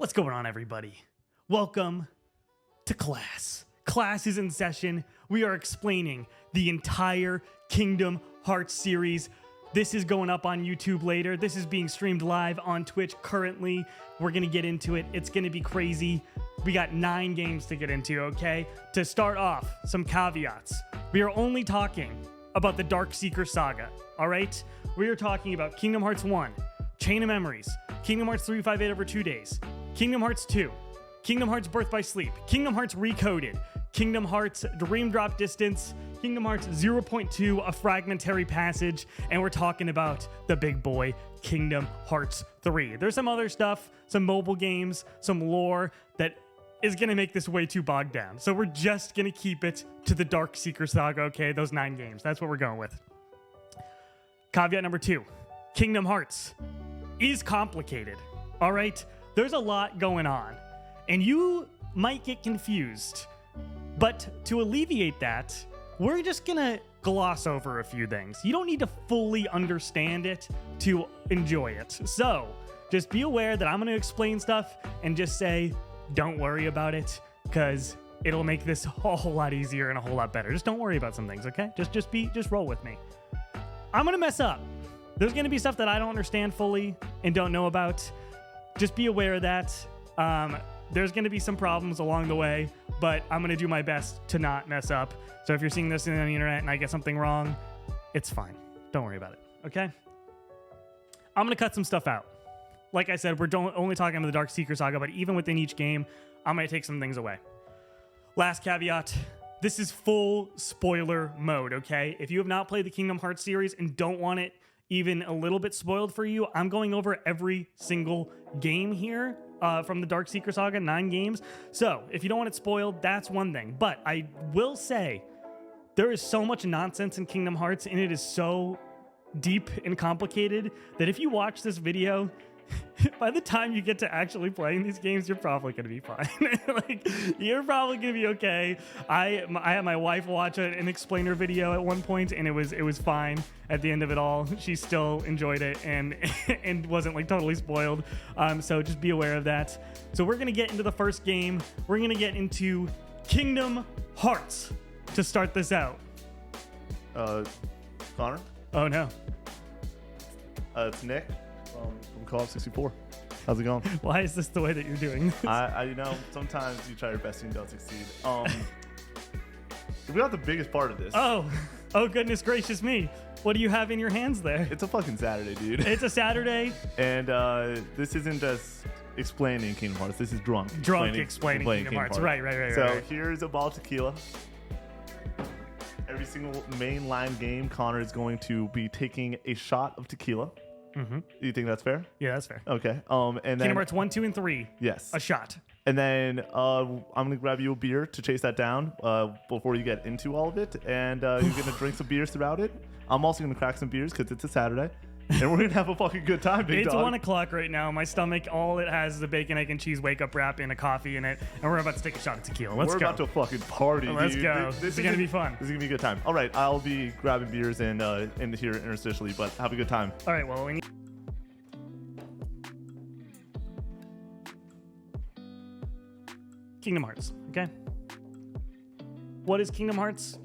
What's going on, everybody? Welcome to class. Class is in session. We are explaining the entire Kingdom Hearts series. This is going up on YouTube later. This is being streamed live on Twitch currently. We're going to get into it. It's going to be crazy. We got 9 games to get into, okay? To start off, some caveats. We are only talking about the Dark Seeker saga, all right? We are talking about Kingdom Hearts 1, Chain of Memories, Kingdom Hearts 358 over 2 days, Kingdom Hearts 2, Kingdom Hearts Birth by Sleep, Kingdom Hearts Recoded, Kingdom Hearts Dream Drop Distance, Kingdom Hearts 0.2, A Fragmentary Passage, and we're talking about the big boy, Kingdom Hearts 3. There's some other stuff, some mobile games, some lore that is going to make this way too bogged down. So we're just going to keep it to the Dark Seeker saga, okay? Those 9 games. That's what we're going with. Caveat number 2. Kingdom Hearts is complicated, all right? There's a lot going on, and you might get confused. But to alleviate that, we're just going to gloss over a few things. You don't need to fully understand it to enjoy it. So just be aware that I'm going to explain stuff and just say, don't worry about it, because it'll make this a whole lot easier and a whole lot better. Just don't worry about some things, okay? Just roll with me. I'm going to mess up. There's going to be stuff that I don't understand fully and don't know about. Just be aware of that. There's going to be some problems along the way, but I'm going to do my best to not mess up. So if you're seeing this on the internet and I get something wrong, it's fine. Don't worry about it, okay? I'm going to cut some stuff out. Like I said, we're only talking about the Dark Seeker saga, but even within each game, I'm going to take some things away. Last caveat, this is full spoiler mode, okay? If you have not played the Kingdom Hearts series and don't want it even a little bit spoiled for you, I'm going over every single game here from the Dark Seeker saga, 9 games. So if you don't want it spoiled, that's one thing. But I will say, there is so much nonsense in Kingdom Hearts, and it is so deep and complicated that if you watch this video, by the time you get to actually playing these games, you're probably going to be fine. Like, you're probably going to be okay. I had my wife watch an explainer video at one point, and it was fine at the end of it all. She still enjoyed it and and wasn't like totally spoiled. So just be aware of that. So we're going to get into the first game. We're going to get into Kingdom Hearts to start this out. Connor? Oh, no. It's Nick from Call of 64. How's it going? Why is this the way that you're doing this? I sometimes you try your best and you don't succeed. We got the biggest part of this. Oh, goodness gracious me. What do you have in your hands there? It's a fucking Saturday, dude. It's a Saturday. And this isn't just explaining Kingdom Hearts. This is drunk explaining Kingdom Hearts. Right. So here's a bottle of tequila. Every single mainline game, Connor is going to be taking a shot of tequila. Mm-hmm. You think that's fair? Yeah, that's fair. Okay. And then Kingdom Hearts 1, 2, and 3. Yes. A shot. And then I'm gonna grab you a beer to chase that down before you get into all of it, and you're gonna drink some beers throughout it. I'm also gonna crack some beers because it's a Saturday, and we're gonna have a fucking good time, big dog. It's 1 o'clock right now. My stomach, all it has is a bacon, egg, and cheese wake-up wrap and a coffee in it, and we're about to take a shot of tequila. Let's go. We're about to fucking party, Let's dude. go. This is gonna be fun. This is gonna be a good time. All right, I'll be grabbing beers and in here interstitially, but have a good time. All right. Well, we need. Kingdom Hearts, okay? What is Kingdom Hearts?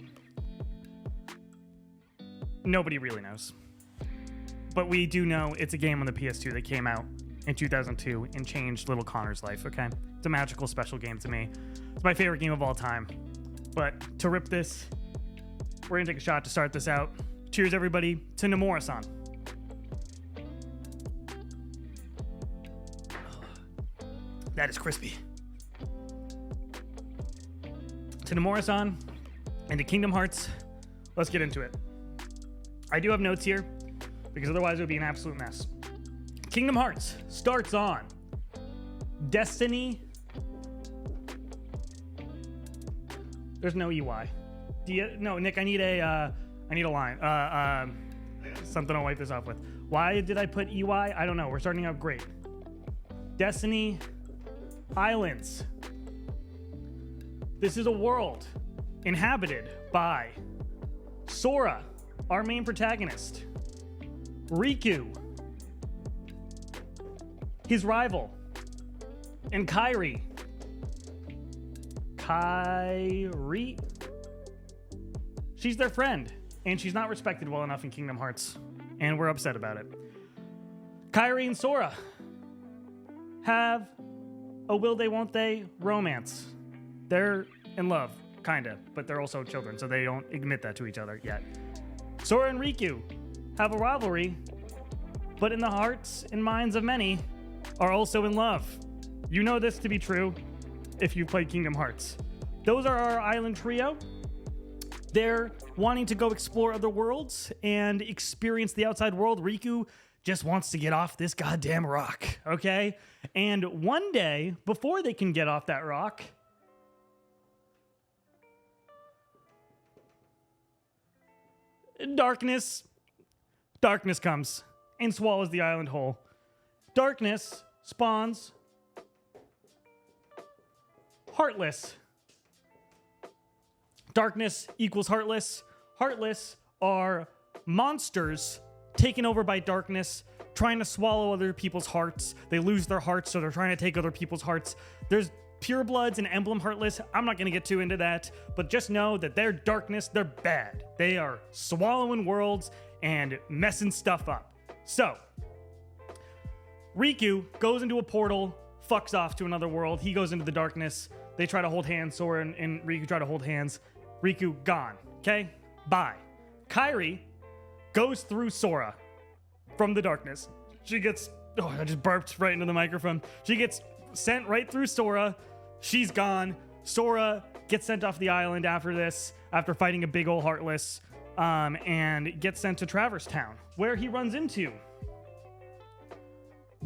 Nobody really knows. But we do know it's a game on the PS2 that came out in 2002 and changed little Connor's life, okay? It's a magical, special game to me. It's my favorite game of all time. But to rip this, we're gonna take a shot to start this out. Cheers, everybody, to Nomura-san. That is crispy. To Nomura-san and to Kingdom Hearts, let's get into it. I do have notes here because otherwise it would be an absolute mess. Kingdom Hearts starts on Destiny. There's no EY. No, Nick, I need a line. Something I'll wipe this off with. Why did I put EY? I don't know. We're starting out great. Destiny Islands. This is a world inhabited by Sora, our main protagonist, Riku, his rival, and Kyrie. Kyrie? She's their friend, and she's not respected well enough in Kingdom Hearts, and we're upset about it. Kyrie and Sora have a will they won't they romance. They're in love, kinda, but they're also children, so they don't admit that to each other yet. Sora and Riku have a rivalry, but in the hearts and minds of many are also in love. You know this to be true if you played Kingdom Hearts. Those are our island trio. They're wanting to go explore other worlds and experience the outside world. Riku just wants to get off this goddamn rock, okay? And one day, before they can get off that rock, darkness comes and swallows the island whole. Darkness spawns Heartless. Darkness equals Heartless. Heartless are monsters taken over by darkness, trying to swallow other people's hearts. They lose their hearts, so they're trying to take other people's hearts. There's Purebloods and Emblem Heartless. I'm not going to get too into that, but just know that they're darkness. They're bad. They are swallowing worlds and messing stuff up. So, Riku goes into a portal, fucks off to another world. He goes into the darkness. They try to hold hands. Sora and Riku try to hold hands. Riku gone. Okay? Bye. Kairi goes through Sora from the darkness. She gets... Oh, I just burped right into the microphone. She gets sent right through Sora. She's gone. Sora gets sent off the island after this, after fighting a big old Heartless, and gets sent to Traverse Town, where he runs into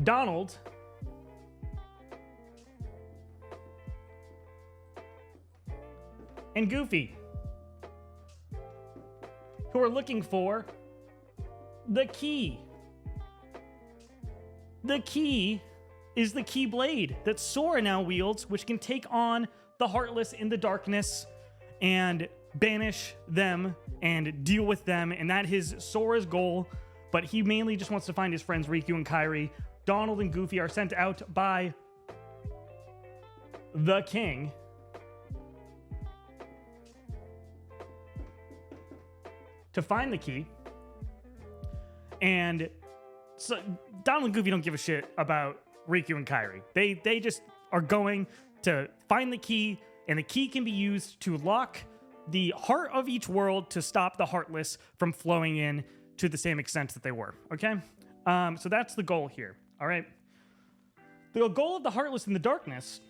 Donald and Goofy, who are looking for the key. The key is the Keyblade that Sora now wields, which can take on the Heartless in the darkness and banish them and deal with them, and that is Sora's goal, but he mainly just wants to find his friends Riku and Kairi. Donald and Goofy are sent out by the king to find the key, and so Donald and Goofy don't give a shit about Riku and Kairi. They just are going to find the key, and the key can be used to lock the heart of each world to stop the Heartless from flowing in to the same extent that they were, okay? So that's the goal here, all right? The goal of the Heartless in the darkness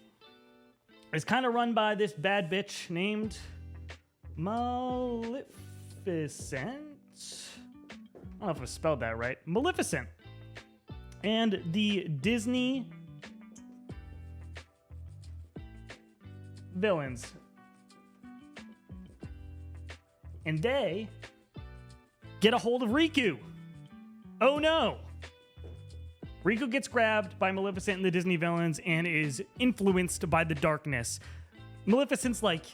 is kind of run by this bad bitch named Maleficent. I don't know if I spelled that right. Maleficent. And the Disney villains. And they get a hold of Riku. Oh no! Riku gets grabbed by Maleficent and the Disney villains and is influenced by the darkness. Maleficent's like,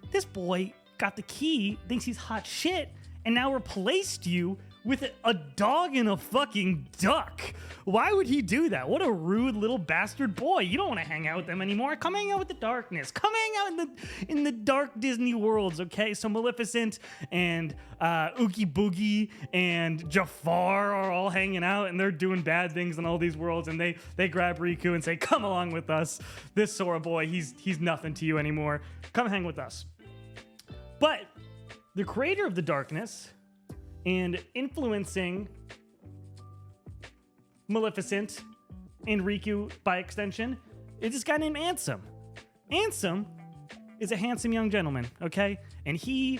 this boy got the key, thinks he's hot shit, and now replaced you with a dog and a fucking duck. Why would he do that? What a rude little bastard boy. You don't want to hang out with them anymore. Come hang out with the darkness. Come hang out in the dark Disney worlds, okay? So Maleficent and Oogie Boogie and Jafar are all hanging out, and they're doing bad things in all these worlds, and they grab Riku and say, come along with us. This Sora boy, he's nothing to you anymore. Come hang with us. But the creator of the darkness and influencing Maleficent and Riku by extension is this guy named Ansem. Ansem is a handsome young gentleman, okay? And he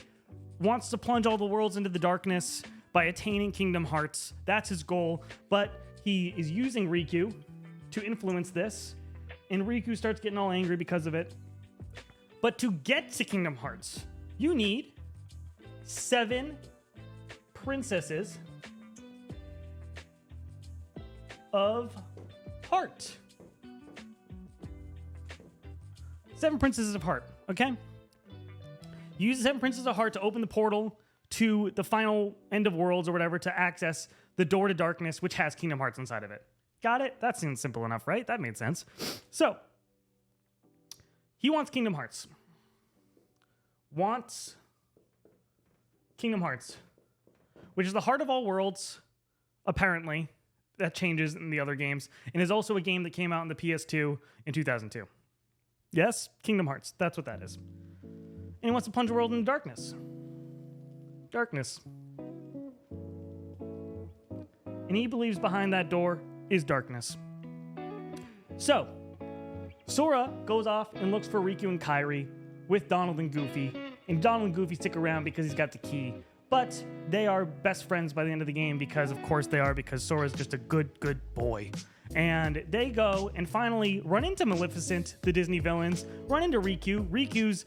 wants to plunge all the worlds into the darkness by attaining Kingdom Hearts. That's his goal, but he is using Riku to influence this, and Riku starts getting all angry because of it. But to get to Kingdom Hearts, you need 7 princesses of heart. 7 princesses of heart, okay? Use the 7 princesses of heart to open the portal to the final end of worlds or whatever to access the door to darkness, which has Kingdom Hearts inside of it. Got it? That seems simple enough, right? That made sense. So, he wants Kingdom Hearts. Wants Kingdom Hearts, which is the heart of all worlds, apparently. That changes in the other games, and is also a game that came out on the PS2 in 2002. Yes, Kingdom Hearts. That's what that is. And he wants to plunge the world into darkness. Darkness. And he believes behind that door is darkness. So, Sora goes off and looks for Riku and Kairi with Donald and Goofy. And Donald and Goofy stick around because he's got the key. But they are best friends by the end of the game because, of course, they are, because Sora's just a good boy. And they go and finally run into Maleficent, the Disney villains, run into Riku. Riku's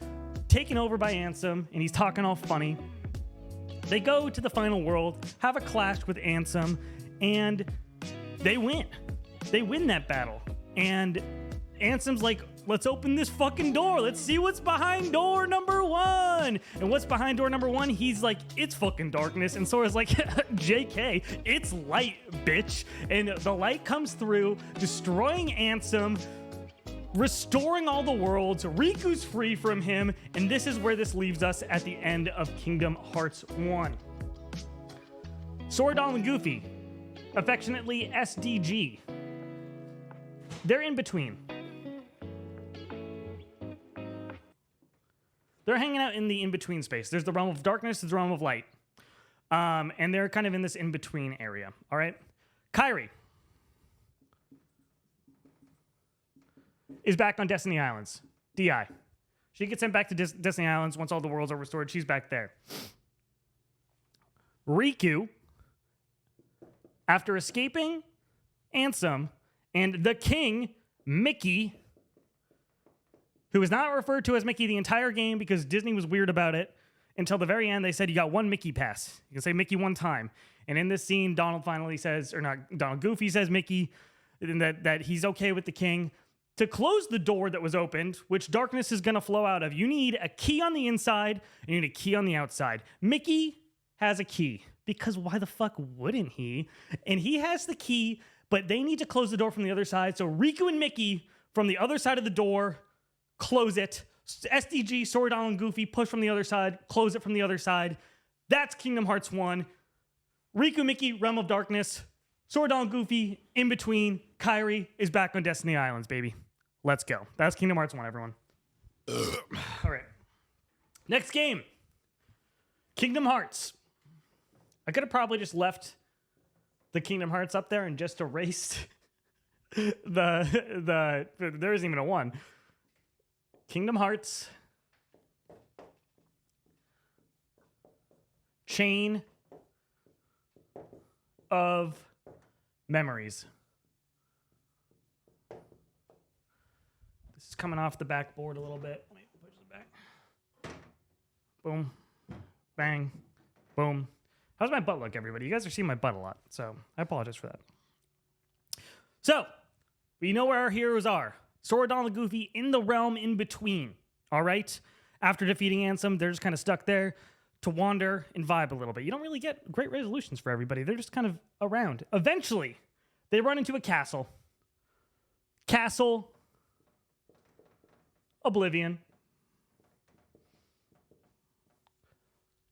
taken over by Ansem, and he's talking all funny. They go to the final world, have a clash with Ansem, and they win. They win that battle. And Ansem's like, let's open this fucking door. Let's see what's behind door number 1. And what's behind door number 1? He's like, it's fucking darkness. And Sora's like, JK, it's light, bitch. And the light comes through, destroying Ansem, restoring all the worlds. Riku's free from him. And this is where this leaves us at the end of Kingdom Hearts 1. Sora, Donald, and Goofy, affectionately SDG. They're in between. They're hanging out in the in-between space. There's the realm of darkness, there's the realm of light. And they're kind of in this in-between area, all right? Kairi is back on Destiny Islands, DI. She gets sent back to Destiny Islands once all the worlds are restored. She's back there. Riku, after escaping Ansem and the king, Mickey, who is not referred to as Mickey the entire game because Disney was weird about it, until the very end they said you got one Mickey pass. You can say Mickey one time. And in this scene, Donald finally says, or not, Donald, Goofy says Mickey, and that he's okay with the king. To close the door that was opened, which darkness is going to flow out of, you need a key on the inside and you need a key on the outside. Mickey has a key, because why the fuck wouldn't he? And he has the key, but they need to close the door from the other side. So Riku and Mickey from the other side of the door close it. SDG, Sora, Donald, and Goofy push from the other side, close it from the other side. That's Kingdom Hearts 1. Riku, Mickey, Realm of Darkness. Sora, Donald, and Goofy, in between. Kairi is back on Destiny Islands, baby. Let's go. That's Kingdom Hearts 1, everyone. All right. Next game. Kingdom Hearts. I could have probably just left the Kingdom Hearts up there and just erased there isn't even a 1. Kingdom Hearts. Chain of Memories. This is coming off the backboard a little bit. Let me push it back. Boom. Bang. Boom. How's my butt look, everybody? You guys are seeing my butt a lot, so I apologize for that. So, we know where our heroes are. Sora, Donald, and Goofy in the realm in between, all right? After defeating Ansem, they're just kind of stuck there to wander and vibe a little bit. You don't really get great resolutions for everybody. They're just kind of around. Eventually, they run into a castle. Castle Oblivion.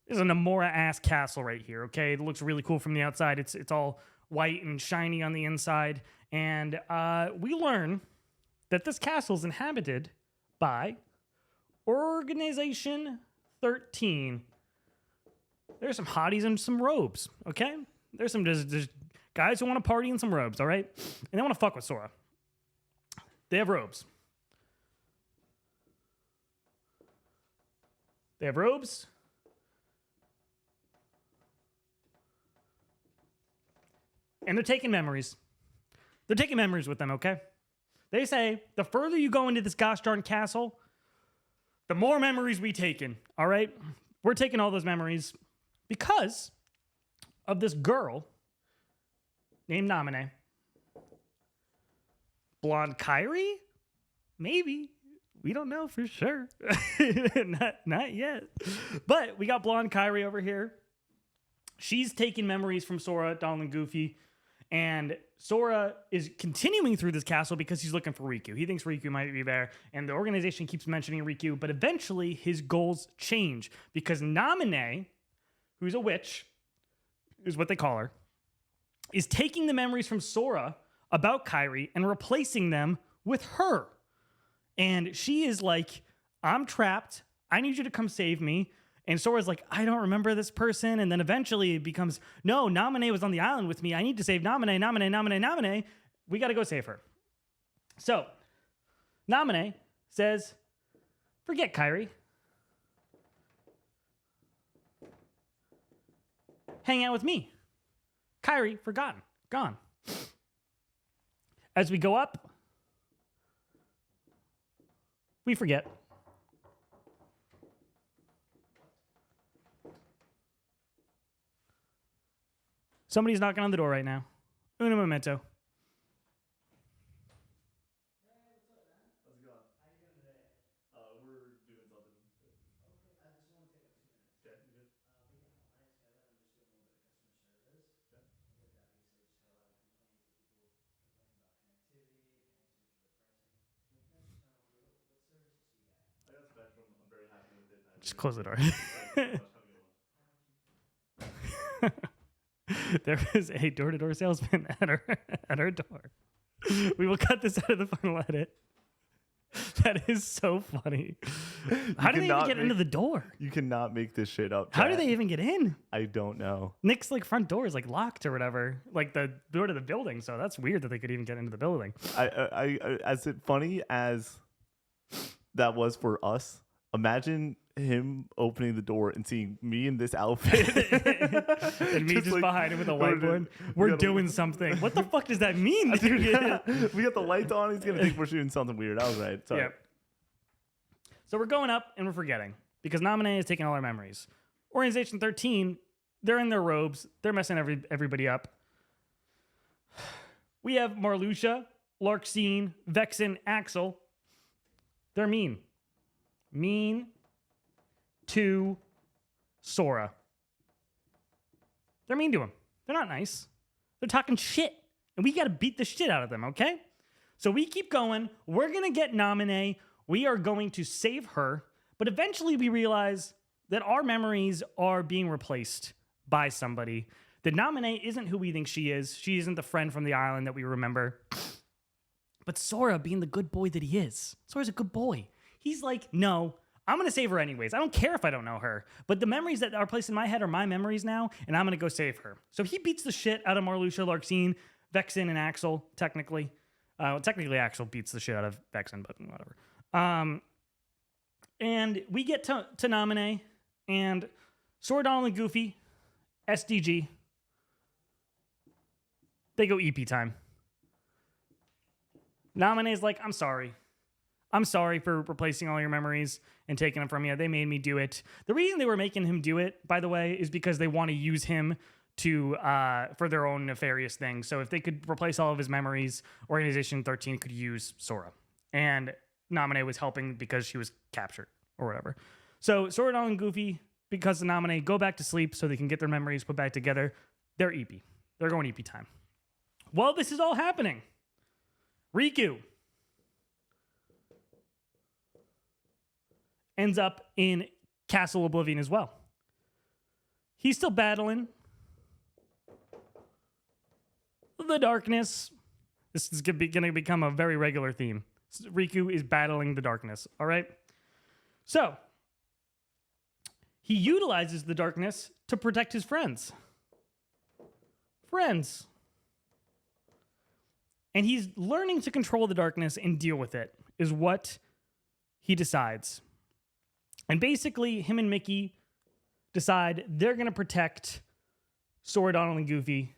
This is a Nomura-ass castle right here, okay? It looks really cool from the outside. It's all white and shiny on the inside. And we learn that this castle is inhabited by Organization 13. There's some hotties and some robes, okay? There's some just guys who want to party in some robes, all right? And they want to fuck with Sora. They have robes. They have robes. And they're taking memories. They're taking memories with them, okay? They say, the further you go into this gosh darn castle, the more memories we taking, all right? We're taking all those memories because of this girl named Namine. Blonde Kairi? Maybe. We don't know for sure. not yet. But we got Blonde Kairi over here. She's taking memories from Sora, Donald, and Goofy. And Sora is continuing through this castle because he's looking for Riku. He thinks Riku might be there, and the organization keeps mentioning Riku, but eventually his goals change because Namine, who's a witch, is what they call her, is taking the memories from Sora about Kairi and replacing them with her. And she is like, I'm trapped. I need you to come save me. And Sora's like, I don't remember this person. And then eventually it becomes, no, Namine was on the island with me. I need to save Namine. We got to go save her. So Namine says, forget Kairi. Hang out with me. Kairi, forgotten, gone. As we go up, we forget. Somebody's knocking on the door right now. Uno momento. How's it going? How you doing today? We're doing something. Okay, this will only take like 2 minutes. Okay, you good? But yeah, my name's Kevin. I'm just doing a little bit of customer service. Okay. With that being said, we just had a lot of complaints of people complaining about connectivity, paying too much for the pricing. Can I just know what services do you got? I got Spectrum. I'm very happy with it. Just close the door. There is a door-to-door salesman at her door. We will cut this out of the final edit. That is so funny. How do they even get into the door? You cannot make this shit up. How do they even get in? I don't know. Nick's like front door is like locked or whatever, like the door to the building. So that's weird that they could even get into the building. I as it funny as that was for us, imagine him opening the door and seeing me in this outfit and me just like, behind him with a whiteboard. We're doing something. What the fuck does that mean, dude? Yeah. We got the lights on. He's gonna think we're shooting something weird. I was right. Sorry. Yep. So we're going up and we're forgetting because Namine is taking all our memories. Organization 13, they're in their robes. They're messing everybody up. We have Marluxia, Larxene, Vexen, Axel. They're mean. Mean to Sora. They're mean to him. They're not nice. They're talking shit. And we got to beat the shit out of them, okay? So we keep going. We're going to get Namine. We are going to save her. But eventually we realize that our memories are being replaced by somebody. That Namine isn't who we think she is. She isn't the friend from the island that we remember. But Sora, being the good boy that he is, Sora's a good boy. He's like, no, I'm going to save her anyways. I don't care if I don't know her. But the memories that are placed in my head are my memories now, and I'm going to go save her. So he beats the shit out of Marluxia, Larxene, Vexen, and Axel, technically. Technically, Axel beats the shit out of Vexen, but whatever. And we get to Namine, and Sora, Donald, and Goofy, SDG, they go EP time. Namine's like, I'm sorry. I'm sorry for replacing all your memories and taking them from you. They made me do it. The reason they were making him do it, by the way, is because they want to use him to for their own nefarious things. So if they could replace all of his memories, Organization 13 could use Sora. And Namine was helping because she was captured or whatever. So Sora, Donald, and Goofy, because of Namine, go back to sleep so they can get their memories put back together. They're EP. They're going EP time. While this is all happening, Riku ends up in Castle Oblivion as well. He's still battling the darkness. This is going to become a very regular theme. Riku is battling the darkness, all right? So, he utilizes the darkness to protect his friends. Friends. And he's learning to control the darkness and deal with it, is what he decides. And basically, him and Mickey decide they're going to protect Sora, Donald, and Goofy.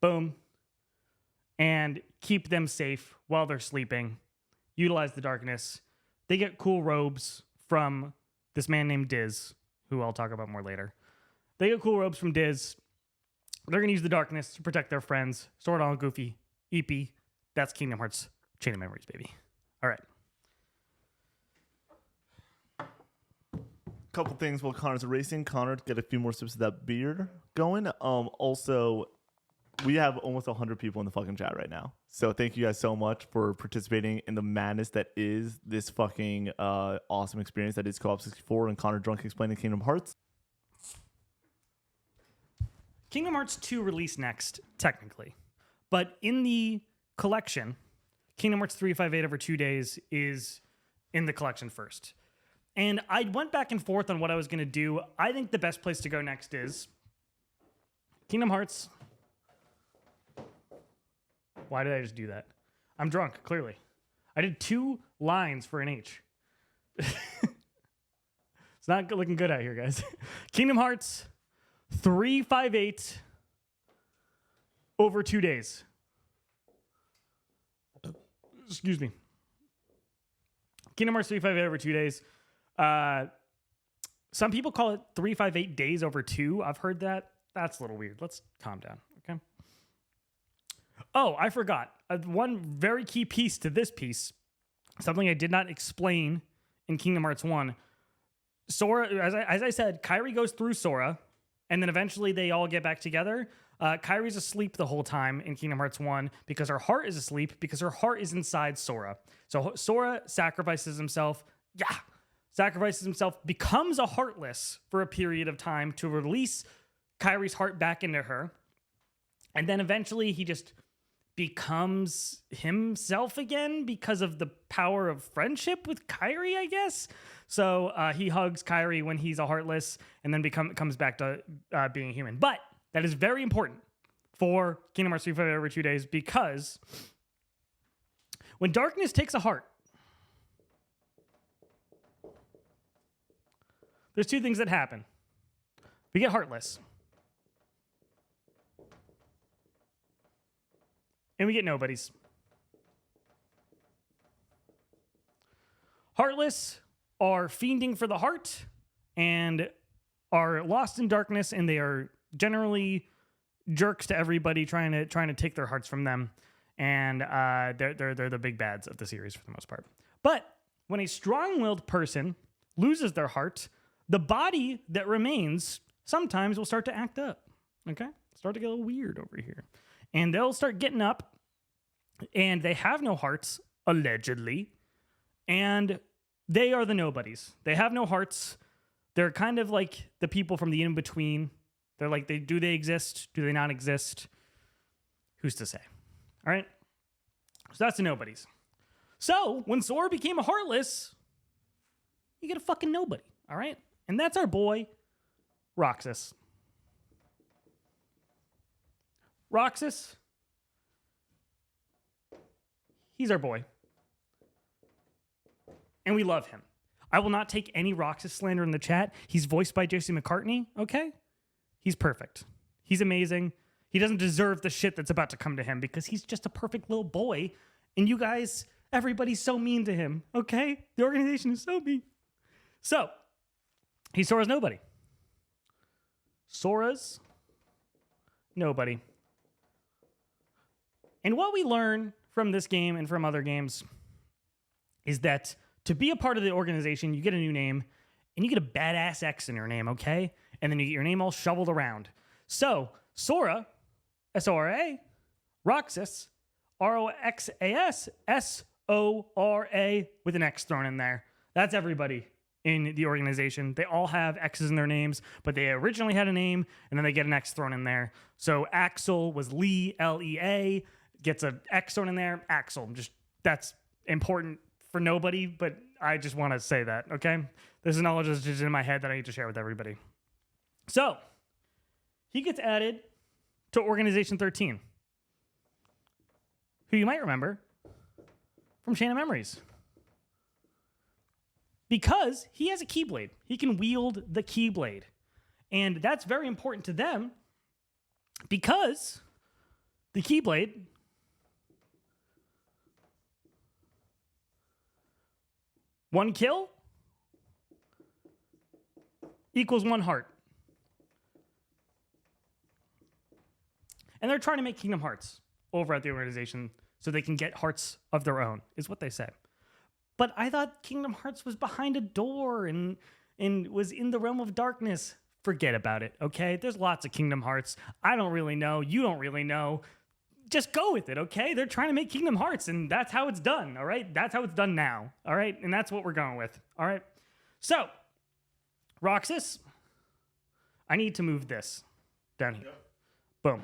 Boom. And keep them safe while they're sleeping. Utilize the darkness. They get cool robes from this man named Diz, who I'll talk about more later. They get cool robes from Diz. They're going to use the darkness to protect their friends. Sora, Donald, Goofy, EP. That's Kingdom Hearts Chain of Memories, baby. All right. Couple things while Connor's racing. Connor, get a few more sips of that beer going. Also, we have almost 100 people in the fucking chat right now. So thank you guys so much for participating in the madness that is this fucking awesome experience that is Co-op 64 and Connor Drunk explaining Kingdom Hearts. Kingdom Hearts 2 released next, technically. But in the collection, Kingdom Hearts 358 over 2 days is in the collection first. And I went back and forth on what I was going to do. I think the best place to go next is Kingdom Hearts. Why did I just do that? I'm drunk, clearly. I did 2 lines for an H. It's not looking good out here, guys. Kingdom Hearts 358 over 2 days. Excuse me. Kingdom Hearts 358 over 2 days. Some people call it 358 days over 2. I've heard that. That's a little weird. Let's calm down, okay? Oh, I forgot. One very key piece to this piece, something I did not explain in Kingdom Hearts 1. Sora, as I said, Kairi goes through Sora, and then eventually they all get back together. Kairi's asleep the whole time in Kingdom Hearts 1 because her heart is asleep because her heart is inside Sora. So Sora sacrifices himself. Sacrifices himself, becomes a Heartless for a period of time to release Kairi's heart back into her. And then eventually he just becomes himself again because of the power of friendship with Kairi, I guess. So he hugs Kairi when he's a Heartless and then comes back to being human. But that is very important for Kingdom Hearts 358 over 2 days because when darkness takes a heart, there's 2 things that happen. We get Heartless. And we get nobodies. Heartless are fiending for the heart and are lost in darkness, and they are generally jerks to everybody trying to take their hearts from them. And they're the big bads of the series for the most part. But when a strong-willed person loses their heart, the body that remains sometimes will start to act up, okay? Start to get a little weird over here. And they'll start getting up, and they have no hearts, allegedly, and they are the nobodies. They have no hearts. They're kind of like the people from the in-between. They're like, do they exist? Do they not exist? Who's to say? All right? So that's the nobodies. So when Sora became a Heartless, you get a fucking nobody, all right? And that's our boy, Roxas. Roxas, he's our boy. And we love him. I will not take any Roxas slander in the chat. He's voiced by J.C. McCartney, okay? He's perfect. He's amazing. He doesn't deserve the shit that's about to come to him because he's just a perfect little boy. And you guys, everybody's so mean to him, okay? The organization is so mean. So, he's Sora's nobody. Sora's nobody. And what we learn from this game and from other games is that to be a part of the organization, you get a new name, and you get a badass X in your name, okay? And then you get your name all shoveled around. So, Sora, S-O-R-A, Roxas, R-O-X-A-S, S-O-R-A, with an X thrown in there. That's everybody in the organization. They all have X's in their names, but they originally had a name, and then they get an X thrown in there. So Axel was Lee, L-E-A, gets an X thrown in there, Axel. That's important for nobody, but I just want to say that, okay? This is knowledge that's just in my head that I need to share with everybody. So, he gets added to Organization 13, who you might remember from Chain of Memories. Because he has a Keyblade. He can wield the Keyblade. And that's very important to them because the Keyblade one kill equals 1 heart. And they're trying to make Kingdom Hearts over at the organization so they can get hearts of their own, is what they say. But I thought Kingdom Hearts was behind a door and was in the realm of darkness forget about it, okay? There's lots of Kingdom Hearts. I don't really know. You don't really know. Just go with it, okay? They're trying to make Kingdom Hearts, and that's how it's done, all right? That's how it's done now, all right? And that's what we're going with, all right? So, Roxas, I need to move this down here. Yep. Boom.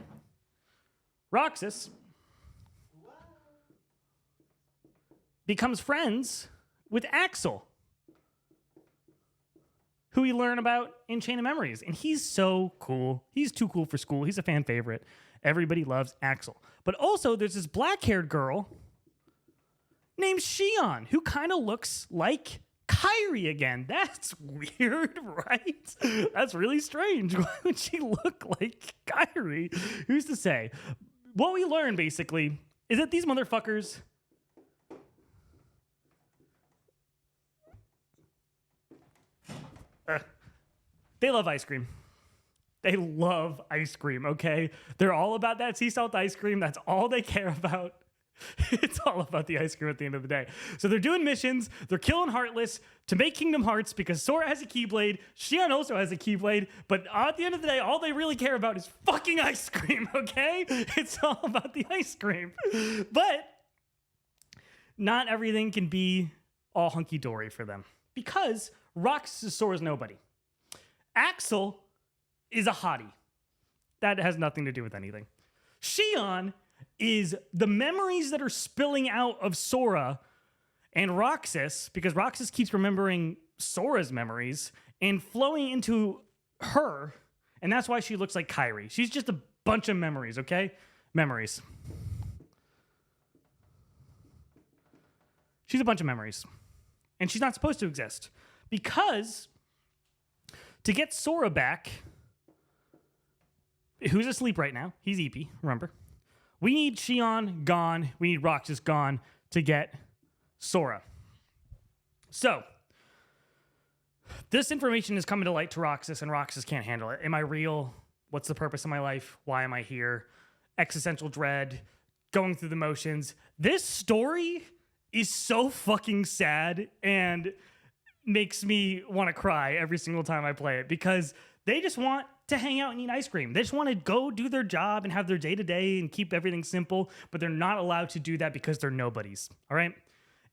Roxas becomes friends with Axel, who we learn about in Chain of Memories. And he's so cool. He's too cool for school. He's a fan favorite. Everybody loves Axel. But also, there's this black-haired girl named Shion, who kind of looks like Kairi again. That's weird, right? That's really strange. Why would she look like Kairi? Who's to say? What we learn, basically, is that these motherfuckers... they love ice cream. They love ice cream, okay? They're all about that sea salt ice cream. That's all they care about. It's all about the ice cream at the end of the day. So they're doing missions. They're killing Heartless to make Kingdom Hearts because Sora has a Keyblade. Shion also has a Keyblade. But at the end of the day, all they really care about is fucking ice cream, okay? It's all about the ice cream. But not everything can be all hunky-dory for them because Roxas is Sora's nobody. Axel is a hottie. That has nothing to do with anything. Shion is the memories that are spilling out of Sora and Roxas, because Roxas keeps remembering Sora's memories and flowing into her, and that's why she looks like Kairi. She's just a bunch of memories, okay? Memories. She's a bunch of memories. And she's not supposed to exist. Because to get Sora back, who's asleep right now, he's Eepy, remember? We need Shion gone, we need Roxas gone to get Sora. So, this information is coming to light to Roxas, and Roxas can't handle it. Am I real? What's the purpose of my life? Why am I here? Existential dread, going through the motions. This story is so fucking sad and makes me want to cry every single time I play it because they just want to hang out and eat ice cream. They just want to go do their job and have their day-to-day and keep everything simple, but they're not allowed to do that because they're nobodies, all right?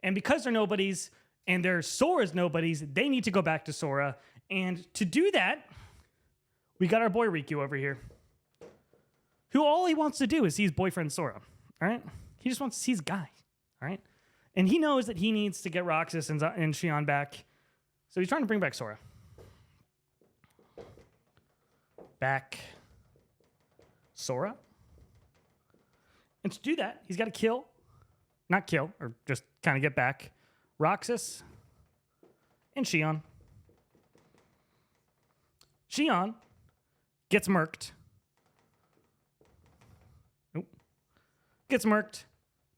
And because they're nobodies and they're Sora's nobodies, they need to go back to Sora. And to do that, we got our boy Riku over here, who all he wants to do is see his boyfriend Sora, all right? He just wants to see his guy, all right? And he knows that he needs to get Roxas and Shion back, so he's trying to bring back Sora. Back Sora. And to do that, he's got to not kill, or just kind of get back Roxas and Shion. Shion gets murked. Nope. Gets murked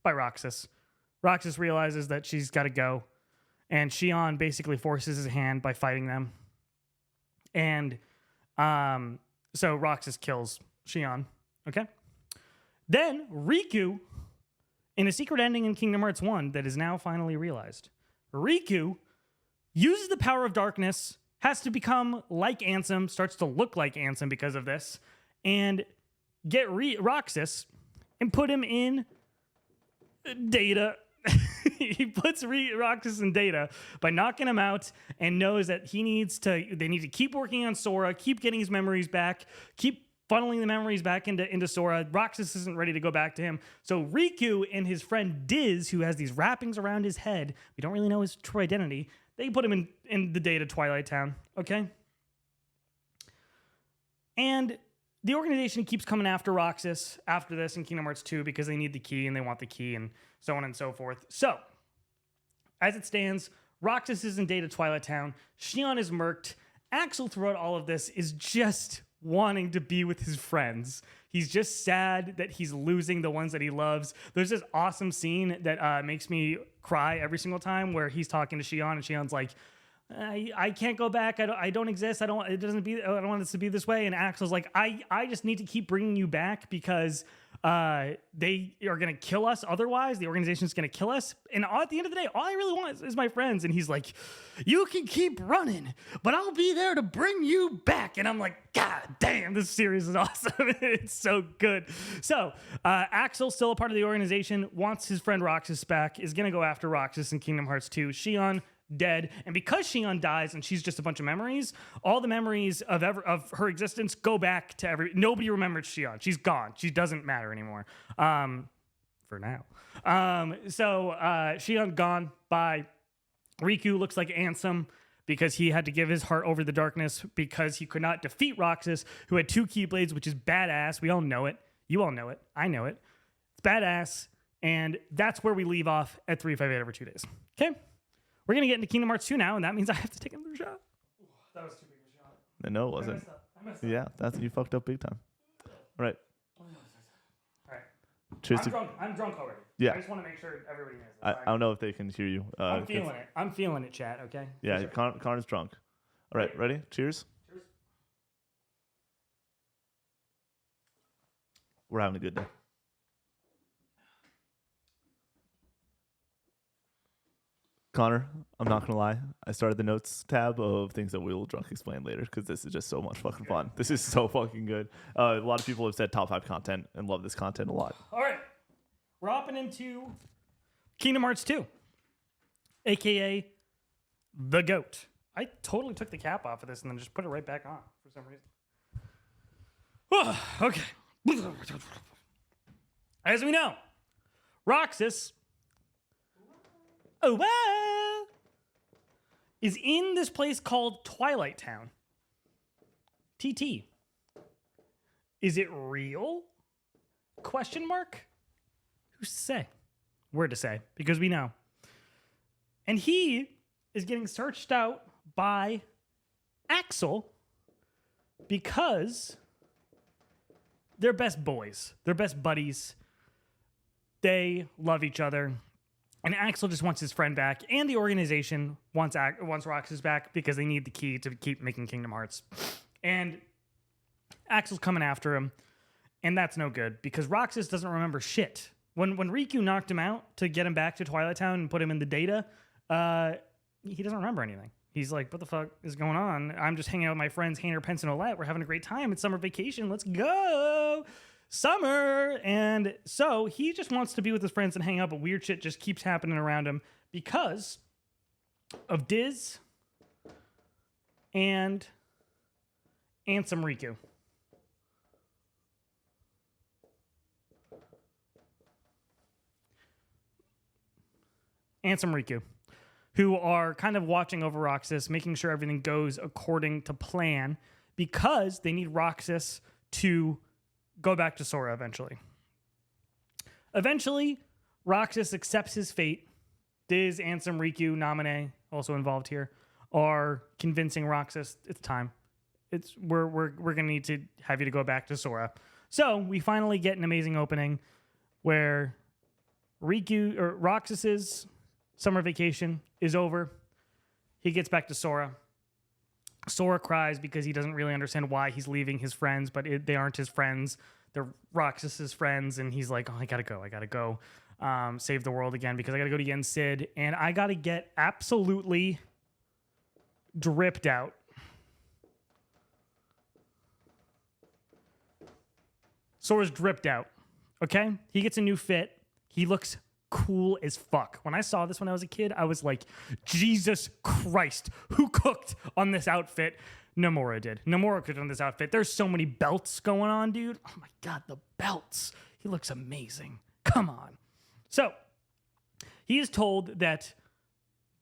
by Roxas. Roxas realizes that she's got to go, and Shion basically forces his hand by fighting them. And so Roxas kills Shion, okay? Then Riku, in a secret ending in Kingdom Hearts 1 that is now finally realized, Riku uses the power of darkness, has to become like Ansem, starts to look like Ansem because of this, and get Roxas and put him in Data. He puts Roxas in Data by knocking him out and knows that they need to keep working on Sora, keep getting his memories back, keep funneling the memories back into Sora. Roxas isn't ready to go back to him. So Riku and his friend Diz, who has these wrappings around his head, we don't really know his true identity, they put him in the Data Twilight Town, okay? And the organization keeps coming after Roxas after this in Kingdom Hearts 2 because they need the key and they want the key and so on and so forth. So, as it stands, Roxas is in Data Twilight Town. Shion is murked. Axel, throughout all of this, is just wanting to be with his friends. He's just sad that he's losing the ones that he loves. There's this awesome scene that makes me cry every single time where he's talking to Shion and Shion's like, I can't go back. I don't exist. I don't want this to be this way. And Axel's like, I just need to keep bringing you back because they are going to kill us. Otherwise, the organization's going to kill us. And at the end of the day, all I really want is my friends. And he's like, you can keep running, but I'll be there to bring you back. And I'm like, God damn, this series is awesome. It's so good. So Axel's still a part of the organization, wants his friend Roxas back, is going to go after Roxas in Kingdom Hearts 2. Shion, dead. And because Shion dies and she's just a bunch of memories, all the memories of her existence go back to nobody remembers Shion. She's gone. She doesn't matter anymore. For now. So Shion gone. Bye. Riku looks like Ansem because he had to give his heart over the darkness because he could not defeat Roxas, who had 2 Keyblades, which is badass. We all know it. You all know it. I know it. It's badass. And that's where we leave off at 358 over 2 days. Okay? We're going to get into Kingdom Hearts 2 now, and that means I have to take another shot. That was too big of a shot. No, it wasn't. I messed up. Yeah, you fucked up big time. All right. All right. Cheers. I'm drunk already. Yeah. I just want to make sure everybody knows. I don't know if they can hear you. I'm feeling it. I'm feeling it, chat, okay? Yeah, sure. Connor's drunk. All right, ready? Cheers. Cheers. We're having a good day. Connor, I'm not gonna lie. I started the notes tab of things that we will drunk explain later because this is just so much fucking fun. This is so fucking good. A lot of people have said top 5 content and love this content a lot. All right, we're hopping into Kingdom Hearts 2, aka the GOAT. I totally took the cap off of this and then just put it right back on for some reason. Okay. As we know, Roxas is in this place called Twilight Town. TT. Is it real? Question mark? Who's to say? We're to say, because we know. And he is getting searched out by Axel because they're best boys. They're best buddies. They love each other. And Axel just wants his friend back, and the organization wants Roxas back because they need the key to keep making Kingdom Hearts. And Axel's coming after him, and that's no good because Roxas doesn't remember shit. When Riku knocked him out to get him back to Twilight Town and put him in the data, he doesn't remember anything. He's like, what the fuck is going on? I'm just hanging out with my friends, Hainer, Pence, and Olette. We're having a great time. It's summer vacation. Let's go. Summer. And so he just wants to be with his friends and hang out, but weird shit just keeps happening around him because of Diz and Ansem Riku. Ansem Riku, who are kind of watching over Roxas, making sure everything goes according to plan because they need Roxas to go back to Sora eventually. Eventually, Roxas accepts his fate. Diz, Ansem, Riku, Naminé, also involved here, are convincing Roxas it's time. We're gonna need to have you to go back to Sora. So we finally get an amazing opening where Roxas's summer vacation is over. He gets back to Sora. Sora cries because he doesn't really understand why he's leaving his friends, but they aren't his friends. They're Roxas's friends, and he's like, oh, I gotta go. Save the world again because I gotta go to Yen Sid, and I gotta get absolutely dripped out. Sora's dripped out, okay? He gets a new fit. He looks cool as fuck. When I saw this when I was a kid, I was like, Jesus Christ, who cooked on this outfit? Nomura did. Nomura cooked on this outfit. There's so many belts going on, dude. Oh my God, the belts. He looks amazing. Come on. So, he is told that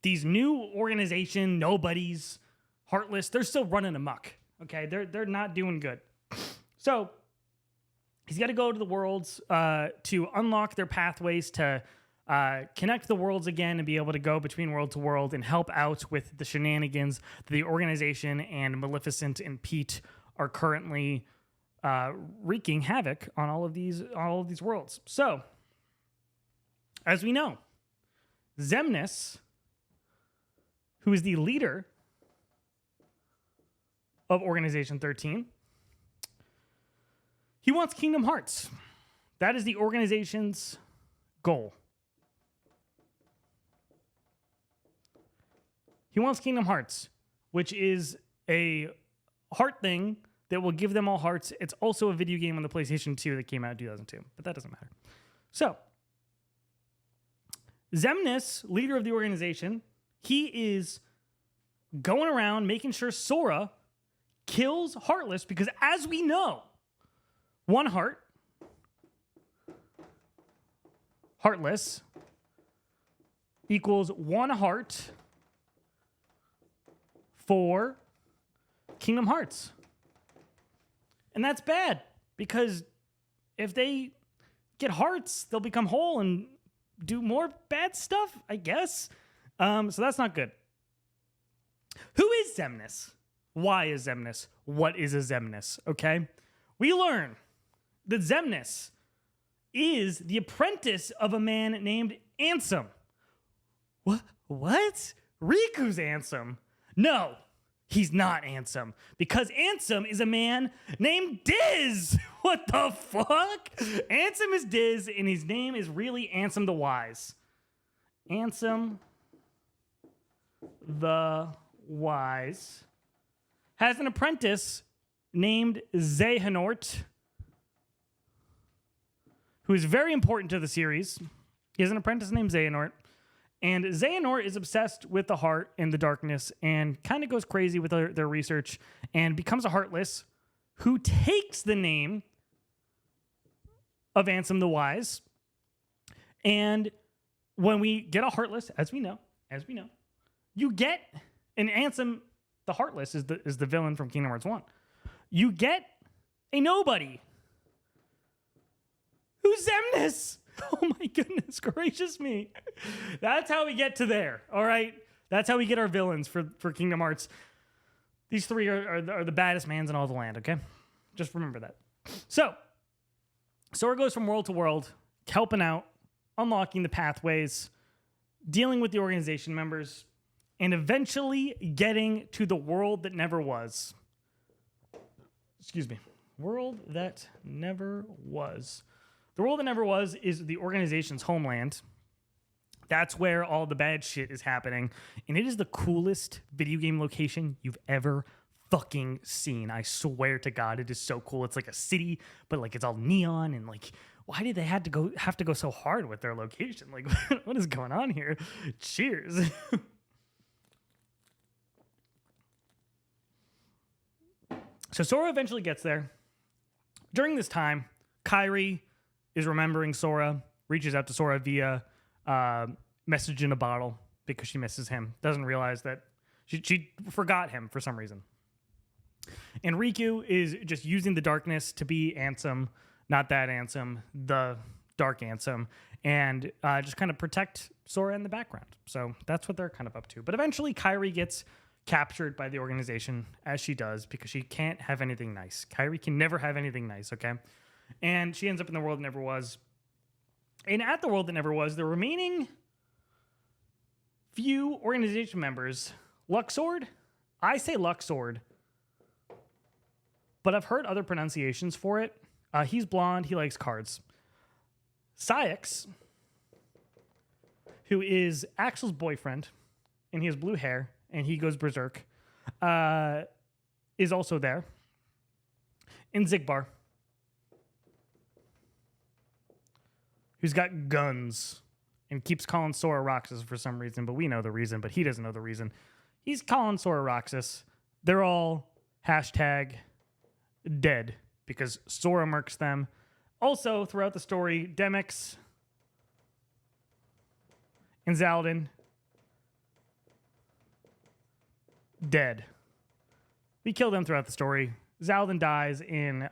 these new organization, nobodies, Heartless, they're still running amok. Okay, they're not doing good. So, he's got to go to the worlds to unlock their pathways to connect the worlds again and be able to go between world to world and help out with the shenanigans that the organization and Maleficent and Pete are currently wreaking havoc on all of these worlds. So, as we know, Xemnas, who is the leader of Organization 13. He wants Kingdom Hearts. That is the organization's goal. He wants Kingdom Hearts, which is a heart thing that will give them all hearts. It's also a video game on the PlayStation 2 that came out in 2002, but that doesn't matter. So, Xemnas, leader of the organization, he is going around making sure Sora kills Heartless because, as we know, one heart, Heartless, equals one heart for Kingdom Hearts. And that's bad because if they get hearts, they'll become whole and do more bad stuff, I guess. So that's not good. Who is Xemnas? Why is Xemnas? What is a Xemnas? Okay? We learn that Xemnas is the apprentice of a man named Ansem. What? Riku's Ansem. No, he's not Ansem. Because Ansem is a man named Diz. What the fuck? Ansem is Diz, and his name is really Ansem the Wise. Ansem the Wise has an apprentice named Xehanort, who is very important to the series. He has an apprentice named Xehanort. And Xehanort is obsessed with the heart and the darkness and kind of goes crazy with their research and becomes a Heartless who takes the name of Ansem the Wise. And when we get a Heartless, as we know, you get an Ansem the Heartless is the villain from Kingdom Hearts 1. You get a nobody. Who's Xemnas? Oh my goodness gracious me. That's how we get to there, all right? That's how we get our villains for Kingdom Hearts. These three are the baddest mans in all the land, okay? Just remember that. So, Sora goes from world to world, helping out, unlocking the pathways, dealing with the organization members, and eventually getting to the world that never was. Excuse me. World that never was. The world that never was is the organization's homeland. That's where all the bad shit is happening. And it is the coolest video game location you've ever fucking seen. I swear to God, it is so cool. It's like a city, but like it's all neon and like, why did they have to go so hard with their location? Like, what is going on here? Cheers. So Sora eventually gets there. During this time, Kairi is remembering Sora, reaches out to Sora via message in a bottle because she misses him. Doesn't realize that she forgot him for some reason. And Riku is just using the darkness to be Ansem, not that Ansem, the dark Ansem, and just kind of protect Sora in the background. So that's what they're kind of up to. But eventually Kairi gets captured by the organization, as she does, because she can't have anything nice. Kairi can never have anything nice, okay? And she ends up in the world that never was. And at the world that never was, the remaining few organization members, Luxord, I say Luxord, but I've heard other pronunciations for it. He's blonde, he likes cards. Saïx, who is Axel's boyfriend, and he has blue hair, and he goes berserk, is also there. And Xigbar, who's got guns and keeps calling Sora Roxas for some reason, but we know the reason, but he doesn't know the reason. He's calling Sora Roxas. They're all #dead because Sora murks them. Also, throughout the story, Demyx and Xaldin, dead. We kill them throughout the story. Xaldin dies in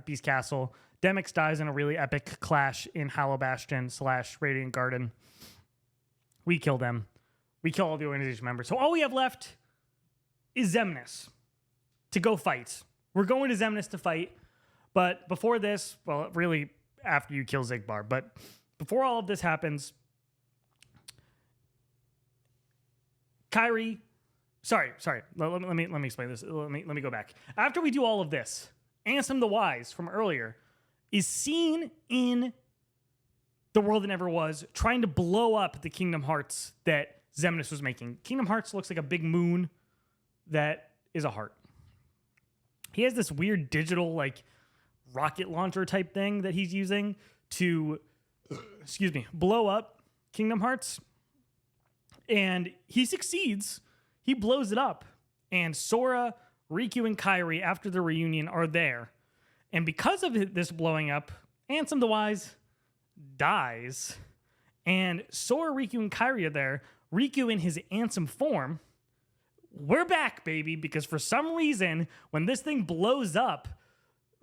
Beast Castle. Demyx dies in a really epic clash in Hollow Bastion / Radiant Garden. We kill them. We kill all the organization members. So all we have left is Xemnas to go fight. We're going to Xemnas to fight. But before this, well, really after you kill Xigbar, but before all of this happens, Kairi Sorry. Let me explain this. Let me go back. After we do all of this, Ansem the Wise from earlier is seen in the world that never was, trying to blow up the Kingdom Hearts that Xemnas was making. Kingdom Hearts looks like a big moon that is a heart. He has this weird digital like rocket launcher type thing that he's using to, blow up Kingdom Hearts. And he succeeds. He blows it up. And Sora, Riku, and Kairi, after the reunion, are there. And because of this blowing up, Ansem the Wise dies. And Sora, Riku, and Kairi are there. Riku in his Ansem form. We're back, baby, because for some reason, when this thing blows up,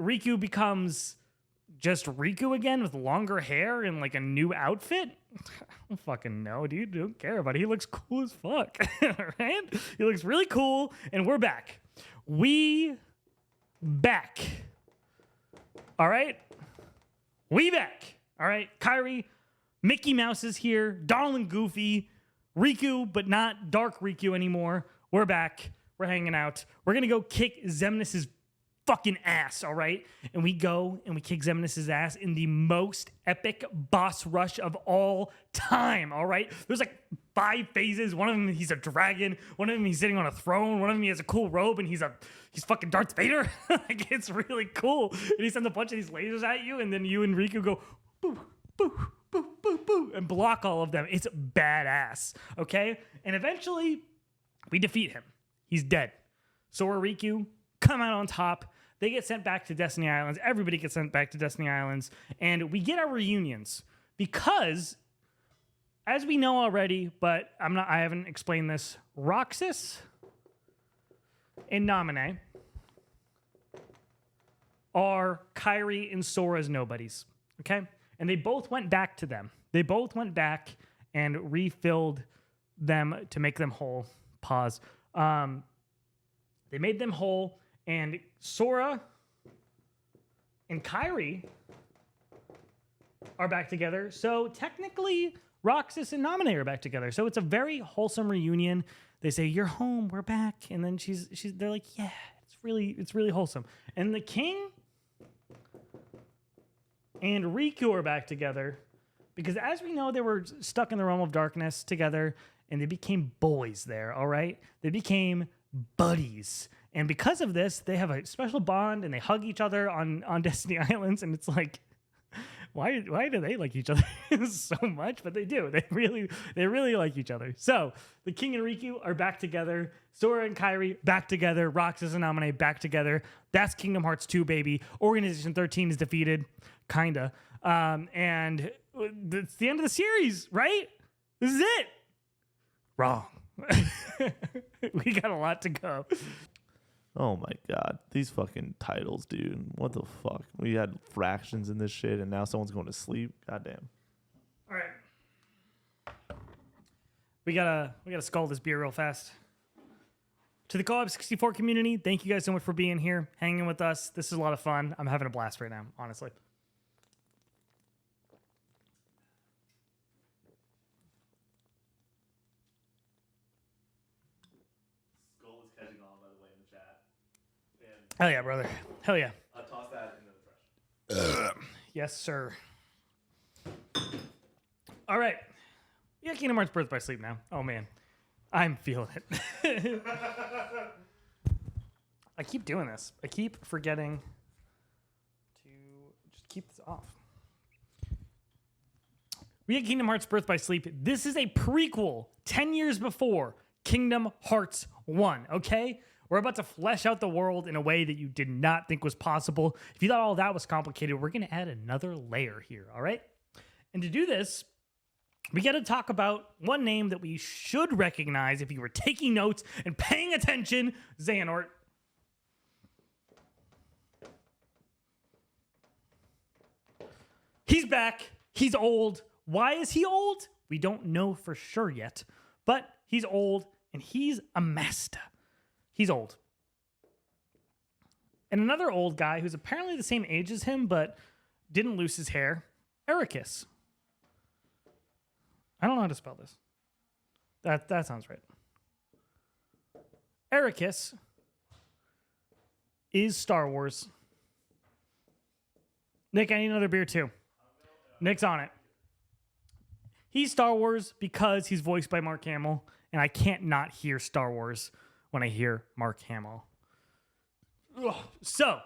Riku becomes just Riku again with longer hair and like a new outfit. I don't fucking know, dude. Don't care about it. He looks cool as fuck, right? He looks really cool, and we're back. We back. All right? We back. All right? Kairi, Mickey Mouse is here, Donald and Goofy, Riku, but not Dark Riku anymore. We're back. We're hanging out. We're going to go kick Xemnas' fucking ass, all right? And we go and we kick Xemnas' ass in the most epic boss rush of all time, all right? There's like 5 phases. One of them, he's a dragon. One of them, he's sitting on a throne. One of them, he has a cool robe, and he's fucking Darth Vader. Like, it's really cool. And he sends a bunch of these lasers at you, and then you and Riku go, boo, boo, boo, boo, boo, and block all of them. It's badass, okay? And eventually, we defeat him. He's dead. Sora, Riku come out on top. They get sent back to Destiny Islands. Everybody gets sent back to Destiny Islands. And we get our reunions because, as we know already, but I haven't explained this, Roxas and Naminé are Kairi and Sora's nobodies. Okay? And they both went back to them. They both went back and refilled them to make them whole. Pause. They made them whole, and Sora and Kairi are back together. So technically, Roxas and Naminé are back together. So it's a very wholesome reunion. They say, "You're home, we're back," and then they're like, "Yeah, it's really wholesome." And the king and Riku are back together because, as we know, they were stuck in the realm of darkness together. And they became boys there, all right? They became buddies. And because of this, they have a special bond, and they hug each other on Destiny Islands. And it's like, why do they like each other so much? But they do. They really like each other. So the King and Riku are back together. Sora and Kairi back together. Roxas and Naminé back together. That's Kingdom Hearts 2, baby. Organization 13 is defeated. Kinda. And it's the end of the series, right? This is it. Wrong. We got a lot to go. Oh my god. These fucking titles, dude. What the fuck? We had fractions in this shit, and now someone's going to sleep. Goddamn. All right. We gotta skull this beer real fast. To the Co-op 64 community, thank you guys so much for being here, hanging with us. This is a lot of fun. I'm having a blast right now, honestly. Hell yeah, brother. Hell yeah. I'll toss that into the trash. Yes, sir. All right. Yeah, Kingdom Hearts Birth by Sleep now. Oh, man. I'm feeling it. I keep doing this. I keep forgetting to just keep this off. We get Kingdom Hearts Birth by Sleep. This is a prequel 10 years before Kingdom Hearts 1, okay? We're about to flesh out the world in a way that you did not think was possible. If you thought all that was complicated, we're going to add another layer here, all right? And to do this, we got to talk about one name that we should recognize if you were taking notes and paying attention, Xehanort. He's back. He's old. Why is he old? We don't know for sure yet, but he's old and he's a master. He's old. And another old guy who's apparently the same age as him, but didn't lose his hair, Ericus. I don't know how to spell this. That sounds right. Ericus is Star Wars. Nick, I need another beer too. Nick's on it. He's Star Wars because he's voiced by Mark Hamill, and I can't not hear Star Wars when I hear Mark Hamill. Ugh. So,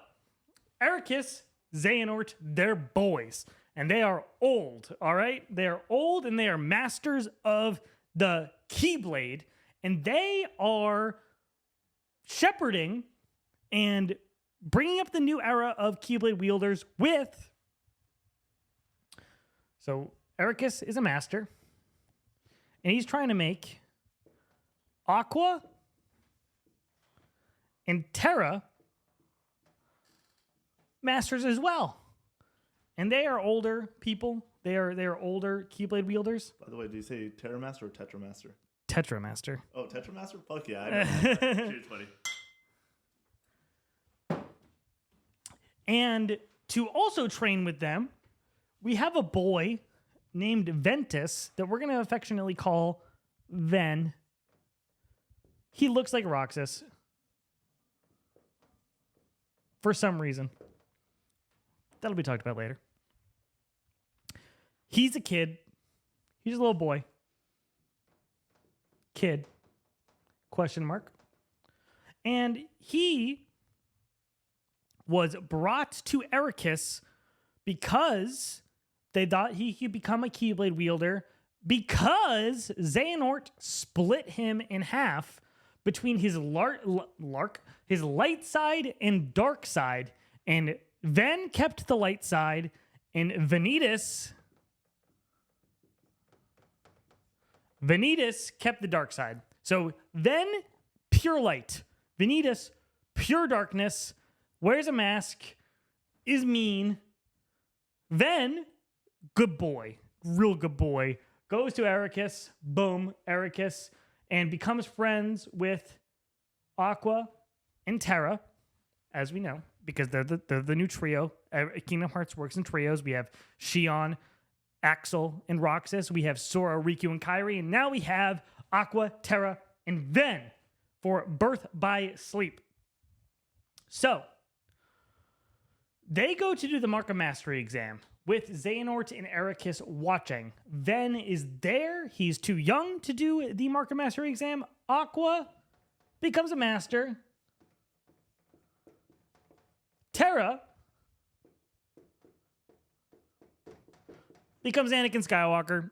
Ericus, Xehanort, they're boys, and they are old, all right? They are old, and they are masters of the Keyblade, and they are shepherding and bringing up the new era of Keyblade wielders with... So, Ericus is a master, and he's trying to make Aqua and Terra masters as well. And they are older people. They are older Keyblade wielders. By the way, do you say Terramaster or Tetramaster? Tetramaster. Oh, Tetramaster? Fuck yeah, I know. Cheers, buddy. And to also train with them, we have a boy named Ventus that we're going to affectionately call Ven. He looks like Roxas. For some reason. That'll be talked about later. He's a kid. He's a little boy. Kid. Question mark. And he was brought to Ericus because they thought he could become a Keyblade wielder because Xehanort split him in half between his his light side and dark side, and Ven kept the light side, and Vanitas kept the dark side. So Ven, pure light. Vanitas, pure darkness, wears a mask, is mean. Ven, good boy, real good boy, goes to Ericus, boom, Ericus, and becomes friends with Aqua and Terra, as we know, because they're the new trio. Kingdom Hearts works in trios. We have Shion, Axel, and Roxas. We have Sora, Riku, and Kairi. And now we have Aqua, Terra, and Ven for Birth by Sleep. So, they go to do the Mark of Mastery exam with Xehanort and Ericus watching. Ven is there. He's too young to do the Mark of Mastery exam. Aqua becomes a master. Terra becomes Anakin Skywalker.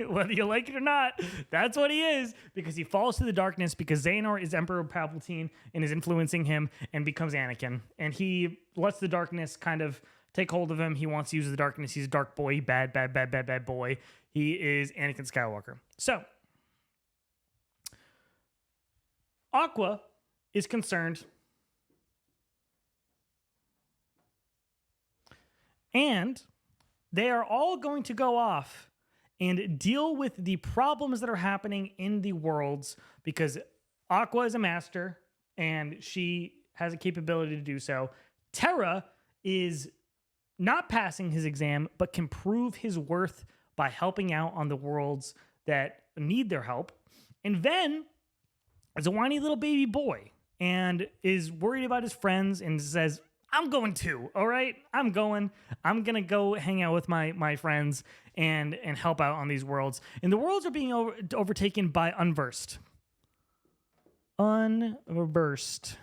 Whether you like it or not, that's what he is, because he falls to the darkness because Xehanort is Emperor Palpatine and is influencing him and becomes Anakin. And he lets the darkness kind of take hold of him. He wants to use the darkness. He's a dark boy, bad boy. He is Anakin Skywalker. So, Aqua is concerned. And they are all going to go off and deal with the problems that are happening in the worlds, because Aqua is a master and she has a capability to do so. Terra is not passing his exam, but can prove his worth by helping out on the worlds that need their help. And Ven is a whiny little baby boy and is worried about his friends and says, I'm going too, all right? I'm going to go hang out with my friends and help out on these worlds. And the worlds are being overtaken by Unversed. Unversed.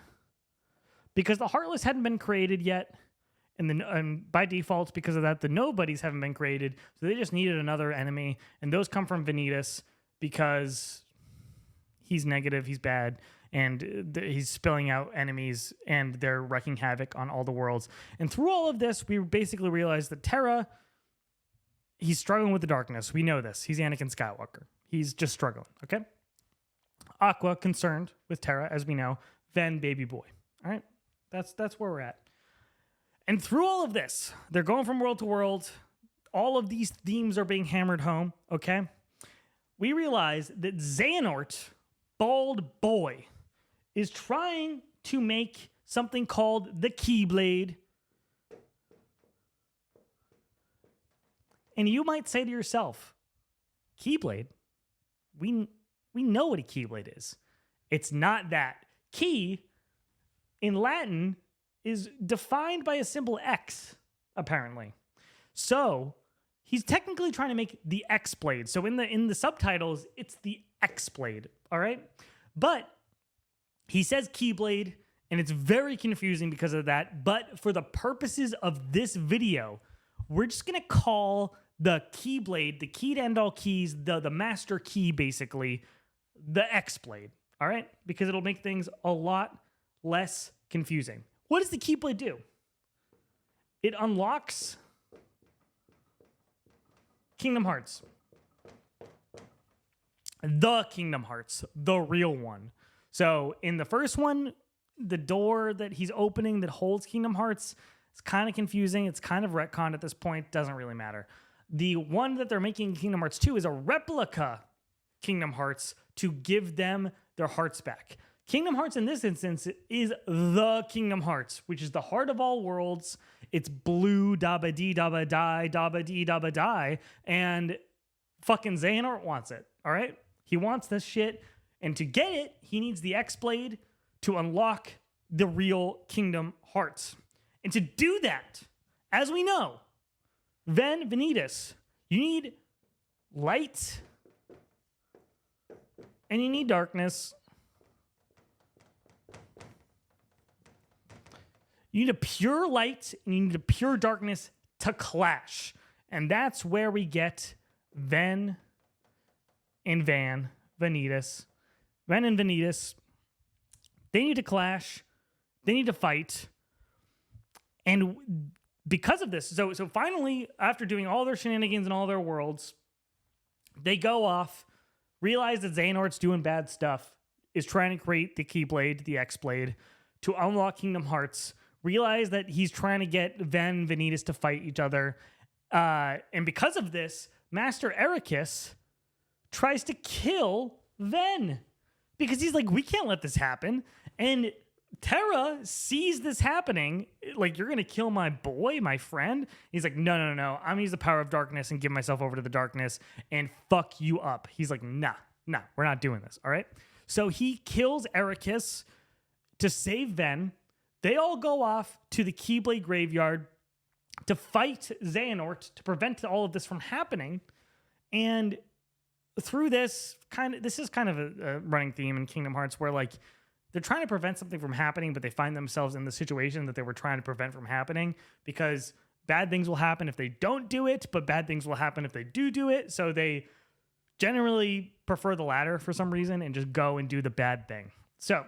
Because the Heartless hadn't been created yet, and by default, because of that, the Nobodies haven't been created, so they just needed another enemy, and those come from Vanitas because he's negative, he's bad, and he's spilling out enemies, and they're wreaking havoc on all the worlds. And through all of this, we basically realized that Terra, he's struggling with the darkness. We know this. He's Anakin Skywalker. He's just struggling, okay? Aqua, concerned with Terra, as we know. Ven, baby boy. All right? That's where we're at. And through all of this, they're going from world to world. All of these themes are being hammered home, okay? We realize that Xehanort, bald boy, is trying to make something called the Keyblade. And you might say to yourself, Keyblade? We know what a Keyblade is. It's not that. Key in Latin is defined by a symbol X, apparently. So he's technically trying to make the X blade. So in the subtitles, it's the X blade. All right. But he says keyblade, and it's very confusing because of that. But for the purposes of this video, we're just going to call the keyblade, the key to end all keys, the master key, basically, the X blade. All right. Because it'll make things a lot less confusing. What does the keyblade do? It unlocks Kingdom Hearts. The Kingdom Hearts, the real one. So in the first one, the door that he's opening that holds Kingdom Hearts is kind of confusing. It's kind of retconned at this point. Doesn't really matter. The one that they're making Kingdom Hearts 2 is a replica Kingdom Hearts to give them their hearts back. Kingdom Hearts in this instance is the Kingdom Hearts, which is the heart of all worlds. It's blue, dabba dee dabba die, dabba dee dabba die, and fucking Xehanort wants it, all right? He wants this shit, and to get it, he needs the X-Blade to unlock the real Kingdom Hearts. And to do that, as we know, Vanitas, you need light, and you need darkness. You need a pure light and you need a pure darkness to clash. And that's where we get Ven and Vanitas. Ven and Vanitas, they need to clash. They need to fight. And because of this, so finally, after doing all their shenanigans in all their worlds, they go off, realize that Xehanort's doing bad stuff, is trying to create the Keyblade, the X-Blade, to unlock Kingdom Hearts, realize that he's trying to get Ven and Vanitas to fight each other. And because of this, Master Ericus tries to kill Ven. Because he's like, we can't let this happen. And Terra sees this happening. Like, you're going to kill my boy, my friend? He's like, no. I'm going to use the power of darkness and give myself over to the darkness and fuck you up. He's like, nah, we're not doing this, all right? So he kills Ericus to save Ven. They all go off to the Keyblade graveyard to fight Xehanort to prevent all of this from happening. And through this is kind of a running theme in Kingdom Hearts where, like, they're trying to prevent something from happening, but they find themselves in the situation that they were trying to prevent from happening because bad things will happen if they don't do it, but bad things will happen if they do it. So they generally prefer the latter for some reason and just go and do the bad thing. So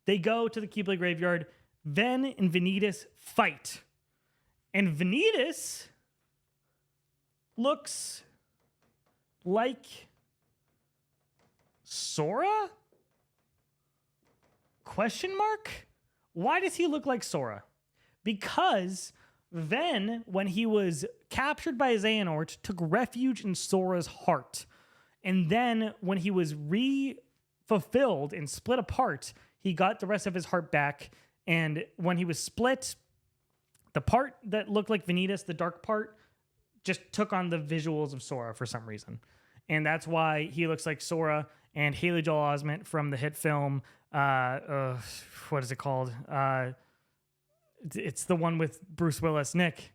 they go to the Keyblade graveyard. Ven and Vanitas fight. And Vanitas looks like Sora? Question mark? Why does he look like Sora? Because Ven, when he was captured by Xehanort, took refuge in Sora's heart. And then when he was re-fulfilled and split apart, he got the rest of his heart back. And when he was split, the part that looked like Vanitas, the dark part, just took on the visuals of Sora for some reason. And that's why he looks like Sora. And Haley Joel Osment from the hit film, what is it called? It's the one with Bruce Willis. Nick.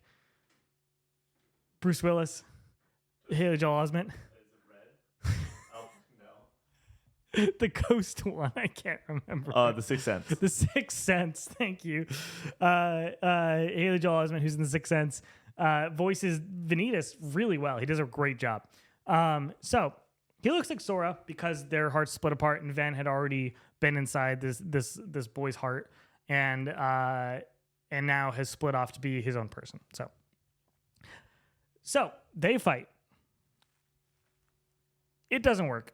Bruce Willis. Haley Joel Osment. The ghost one, I can't remember. The Sixth Sense. The Sixth Sense, thank you. Haley Joel Osment, who's in The Sixth Sense, voices Vanitas really well. He does a great job. So he looks like Sora because their hearts split apart, and Ven had already been inside this boy's heart, and now has split off to be his own person. So they fight. It doesn't work.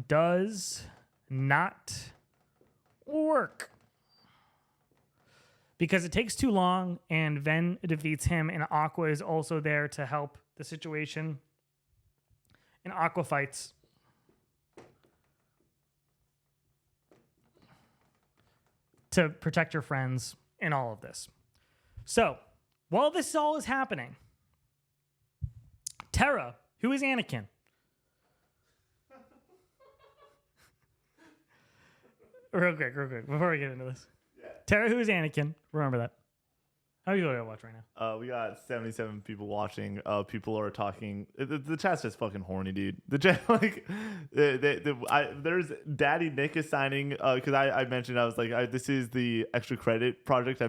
Does not work because it takes too long, and Ven defeats him, and Aqua is also there to help the situation. And Aqua fights. To protect your friends in all of this. So, while this all is happening, Terra, who is Anakin, real quick, before we get into this. Yeah. Terra, who is Anakin? Remember that. How are you going to watch right now? We got 77 people watching. People are talking. The chat's just fucking horny, dude. The chat, like, there's Daddy Nick is signing because I mentioned I was like, this is the extra credit project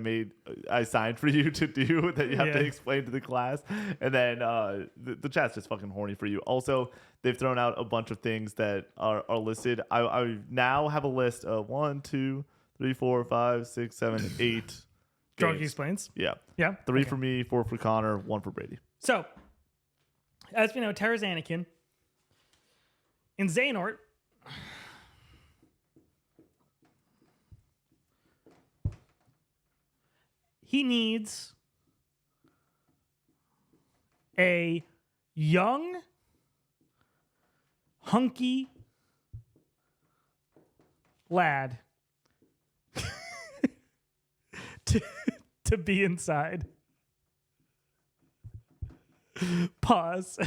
I signed for you to do that you have to explain to the class, and then the chat's just fucking horny for you. Also, they've thrown out a bunch of things that are listed. I now have a list of 1, 2, 3, 4, 5, 6, 7, 8. Drunk explains. Yeah. Yeah. 3 for me, 4 for Connor, 1 for Brady. So, as we know, Terra's Anakin. In Xehanort, he needs a young, hunky lad to be inside. Pause.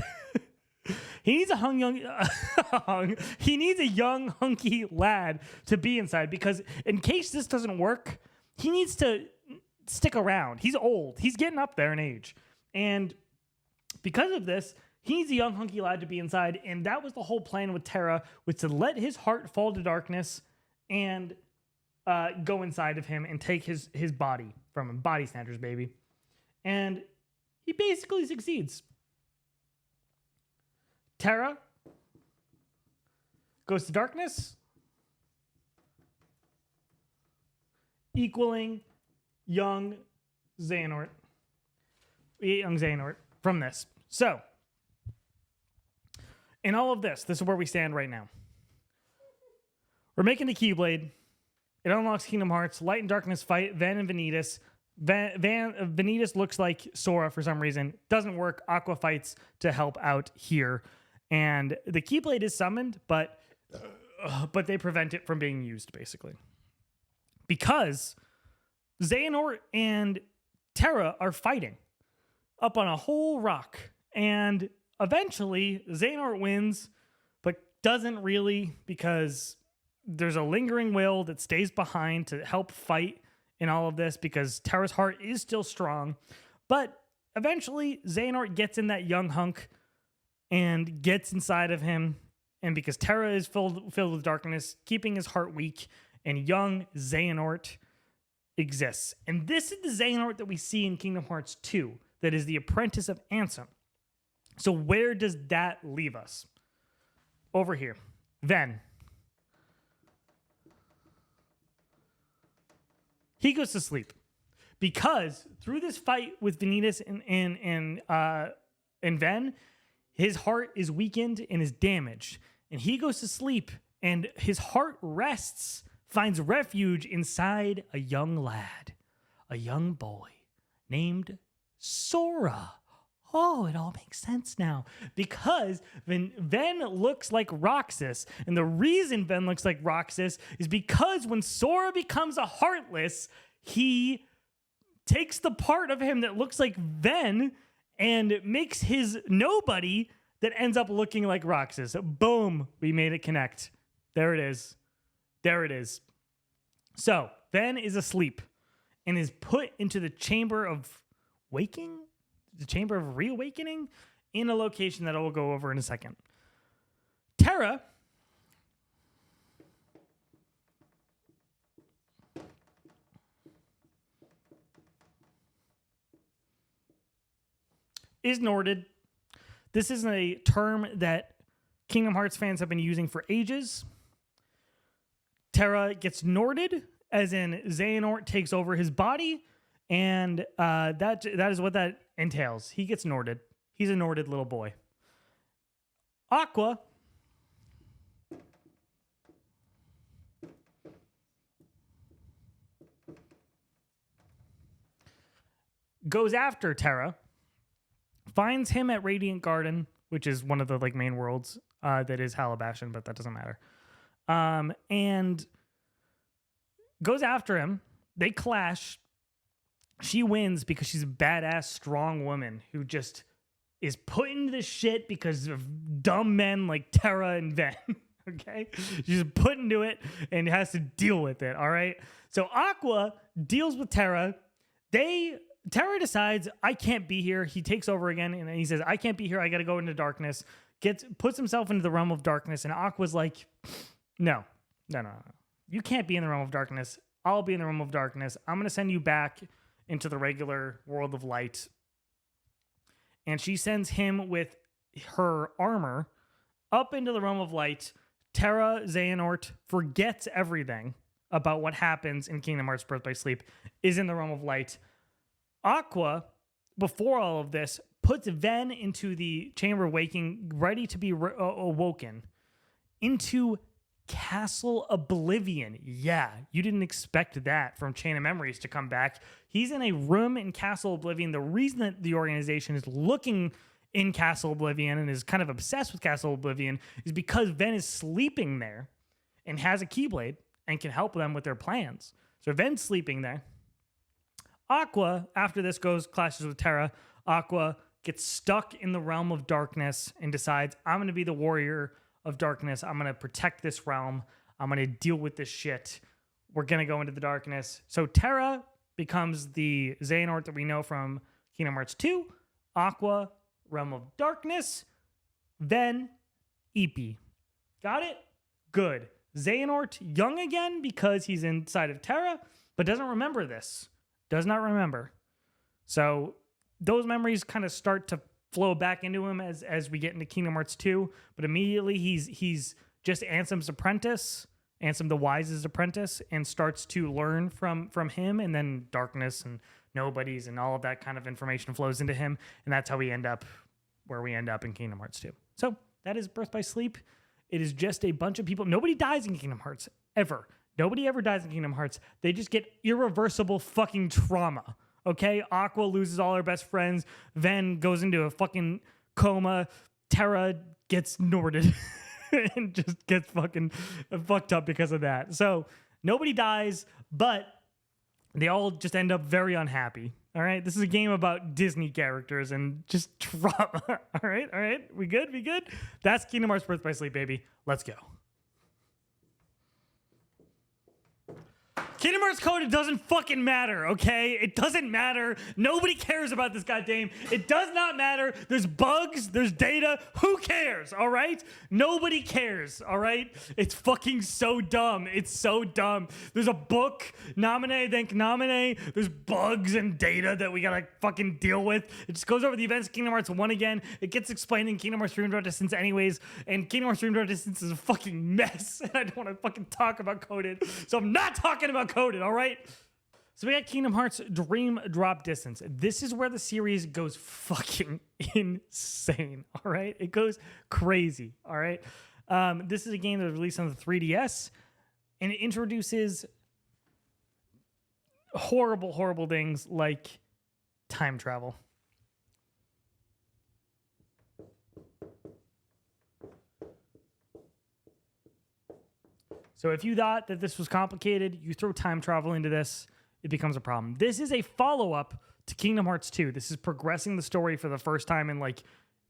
He needs he needs a young hunky lad to be inside, because in case this doesn't work, he needs to stick around. He's old. He's getting up there in age. And because of this, he needs a young hunky lad to be inside. And that was the whole plan with Terra, was to let his heart fall to darkness and go inside of him and take his body from him. Body snatchers, baby. And he basically succeeds. Terra goes to darkness, equaling young Xehanort from this. So, in all of this is where we stand right now. We're making a Keyblade. It unlocks Kingdom Hearts. Light and Darkness fight Ven and Vanitas. Vanitas looks like Sora for some reason. Doesn't work. Aqua fights to help out here. And the Keyblade is summoned, but they prevent it from being used, basically. Because Xehanort and Terra are fighting up on a whole rock. And eventually, Xehanort wins, but doesn't really, because there's a lingering will that stays behind to help fight in all of this, because Terra's heart is still strong. But eventually, Xehanort gets in that young hunk and gets inside of him. And because Terra is filled with darkness, keeping his heart weak, and young Xehanort exists. And this is the Xehanort that we see in Kingdom Hearts 2, that is the apprentice of Ansem. So where does that leave us? Over here. Ven. He goes to sleep because through this fight with Vanitas and Ven, his heart is weakened and is damaged. And he goes to sleep, and his heart rests, finds refuge inside a young lad, a young boy named Sora. Oh, it all makes sense now. Because Ven looks like Roxas. And the reason Ven looks like Roxas is because when Sora becomes a Heartless, he takes the part of him that looks like Ven and makes his nobody that ends up looking like Roxas. Boom, we made it connect. There it is. There it is. So, Ven is asleep and is put into the Chamber of Waking? The Chamber of Reawakening, in a location that I will go over in a second. Terra is Norded. This is a term that Kingdom Hearts fans have been using for ages. Terra gets Norded, as in Xehanort takes over his body, and that is what that entails. He gets Norded. He's a Norded little boy. Aqua goes after Terra, finds him at Radiant Garden, which is one of the main worlds that is Halabashan, but that doesn't matter. And goes after him. They clash. She wins because she's a badass, strong woman who just is put into this shit because of dumb men like Terra and Ven. Okay, she's put into it and has to deal with it. All right. So Aqua deals with Terra. Terra decides I can't be here. He takes over again and he says I can't be here. I got to go into darkness. Puts himself into the realm of darkness, and Aqua's like, no. You can't be in the realm of darkness. I'll be in the realm of darkness. I'm gonna send you back into the regular world of light. And she sends him with her armor up into the realm of light. Terra Xehanort forgets everything about what happens in Kingdom Hearts Birth by Sleep, is in the realm of light. Aqua, before all of this, puts Ven into the Chamber of Waking, ready to be awoken, into Castle Oblivion. Yeah, you didn't expect that from Chain of Memories to come back. He's in a room in Castle Oblivion. The reason that the organization is looking in Castle Oblivion and is kind of obsessed with Castle Oblivion is because Ven is sleeping there and has a Keyblade and can help them with their plans. So Ven's sleeping there. Aqua, after this clashes with Terra. Aqua gets stuck in the realm of darkness and decides, I'm going to be the warrior of darkness. I'm going to protect this realm. I'm going to deal with this shit. We're going to go into the darkness. So Terra becomes the Xehanort that we know from Kingdom Hearts 2. Aqua, realm of darkness. Then Eepee. Got it? Good. Xehanort, young again because he's inside of Terra, but doesn't remember this. Does not remember. So those memories kind of start to flow back into him as we get into Kingdom Hearts 2. But immediately he's just Ansem's apprentice, Ansem the Wise's apprentice, and starts to learn from him. And then darkness and nobodies and all of that kind of information flows into him. And that's how we end up where we end up in Kingdom Hearts 2. So that is Birth by Sleep. It is just a bunch of people. Nobody dies in Kingdom Hearts, ever. Nobody ever dies in Kingdom Hearts. They just get irreversible fucking trauma. Okay? Aqua loses all her best friends. Ven goes into a fucking coma. Terra gets Norded and just gets fucking fucked up because of that. So nobody dies, but they all just end up very unhappy. All right? This is a game about Disney characters and just trauma. All right? We good? That's Kingdom Hearts Birth by Sleep, baby. Let's go. Kingdom Hearts Code, it doesn't fucking matter, okay? It doesn't matter. Nobody cares about this goddamn. It does not matter. There's bugs. There's data. Who cares, all right? Nobody cares, all right? It's fucking so dumb. It's so dumb. There's a book, nominate. There's bugs and data that we gotta fucking deal with. It just goes over the events of Kingdom Hearts 1 again. It gets explained in Kingdom Hearts Dream Drop Distance anyways, and Kingdom Hearts Dream Drop Distance is a fucking mess, and I don't want to fucking talk about Coded, so I'm not talking about Coded, all right? So we got Kingdom Hearts Dream Drop Distance. This is where the series goes fucking insane, all right? It goes crazy, all right? This is a game that was released on the 3DS, and it introduces horrible things like time travel. So if you thought that this was complicated, you throw time travel into this, it becomes a problem. This is a follow-up to Kingdom Hearts 2. This is progressing the story for the first time in like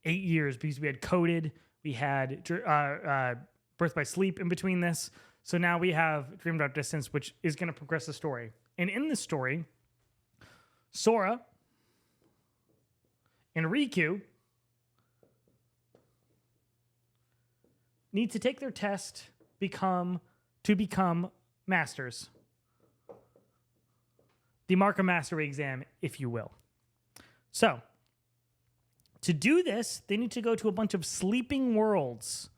8 years because we had Coded, we had Birth by Sleep in between this. So now we have Dream Drop Distance, which is going to progress the story. And in the story, Sora and Riku need to take their test to become masters. The Mark of Mastery exam, if you will. So, to do this, they need to go to a bunch of sleeping worlds.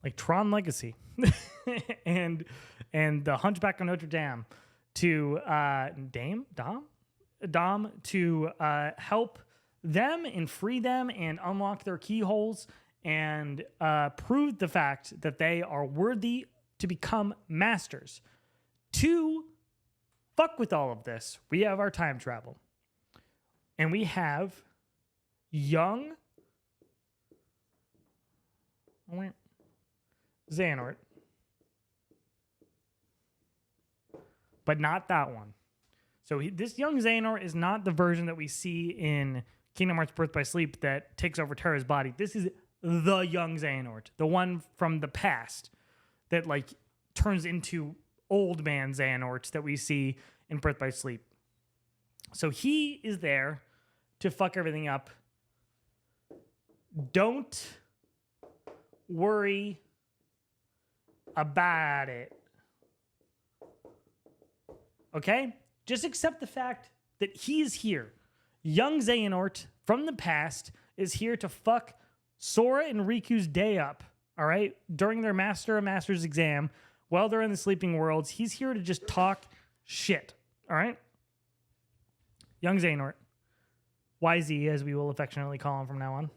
Like Tron Legacy and the Hunchback of Notre Dame to Dom to help them and free them and unlock their keyholes and prove the fact that they are worthy to become masters. To fuck with all of this, we have our time travel. And we have young Xehanort. But not that one. So this young Xehanort is not the version that we see in Kingdom Hearts Birth by Sleep that takes over Terra's body. This is the young Xehanort, the one from the past that like turns into old man Xehanort that we see in Birth by Sleep. So he is there to fuck everything up. Don't worry about it. Okay? Just accept the fact that he is here. Young Xehanort from the past is here to fuck Sora and Riku's day up, all right? During their Master of Masters exam, while they're in the Sleeping Worlds, he's here to just talk shit, all right? Young Xehanort, YZ, as we will affectionately call him from now on,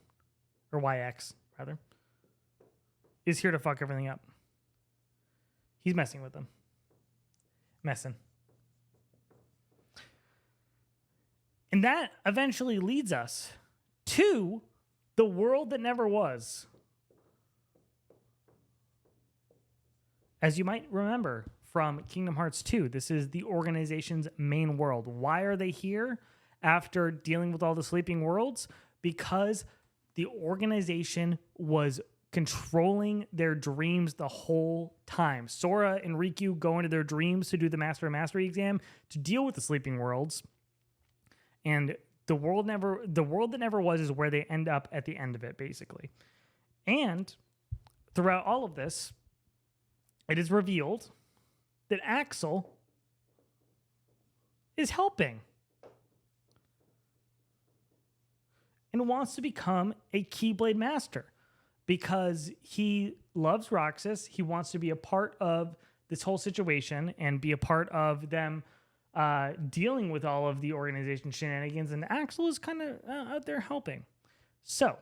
or YX, rather, is here to fuck everything up. He's messing with them. Messing. And that eventually leads us to the world that never was. As you might remember from Kingdom Hearts 2, this is the organization's main world. Why are they here after dealing with all the Sleeping Worlds? Because the organization was controlling their dreams the whole time. Sora and Riku go into their dreams to do the Master of Mastery exam to deal with the Sleeping Worlds. And the world that never was is where they end up at the end of it, basically. And throughout all of this, it is revealed that Axel is helping and wants to become a Keyblade Master because he loves Roxas. He wants to be a part of this whole situation and be a part of them dealing with all of the organization shenanigans, and Axel is kind of out there helping. So,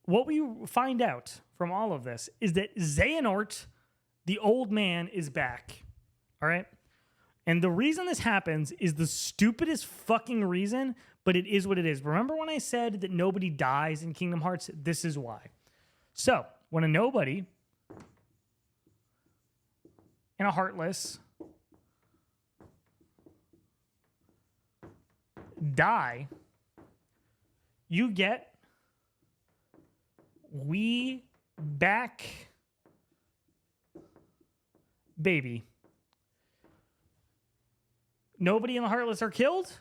what we find out from all of this is that Xehanort, the old man, is back. All right? And the reason this happens is the stupidest fucking reason, but it is what it is. Remember when I said that nobody dies in Kingdom Hearts? This is why. So, when a nobody and a heartless die, you get we back baby. Nobody in the Heartless are killed.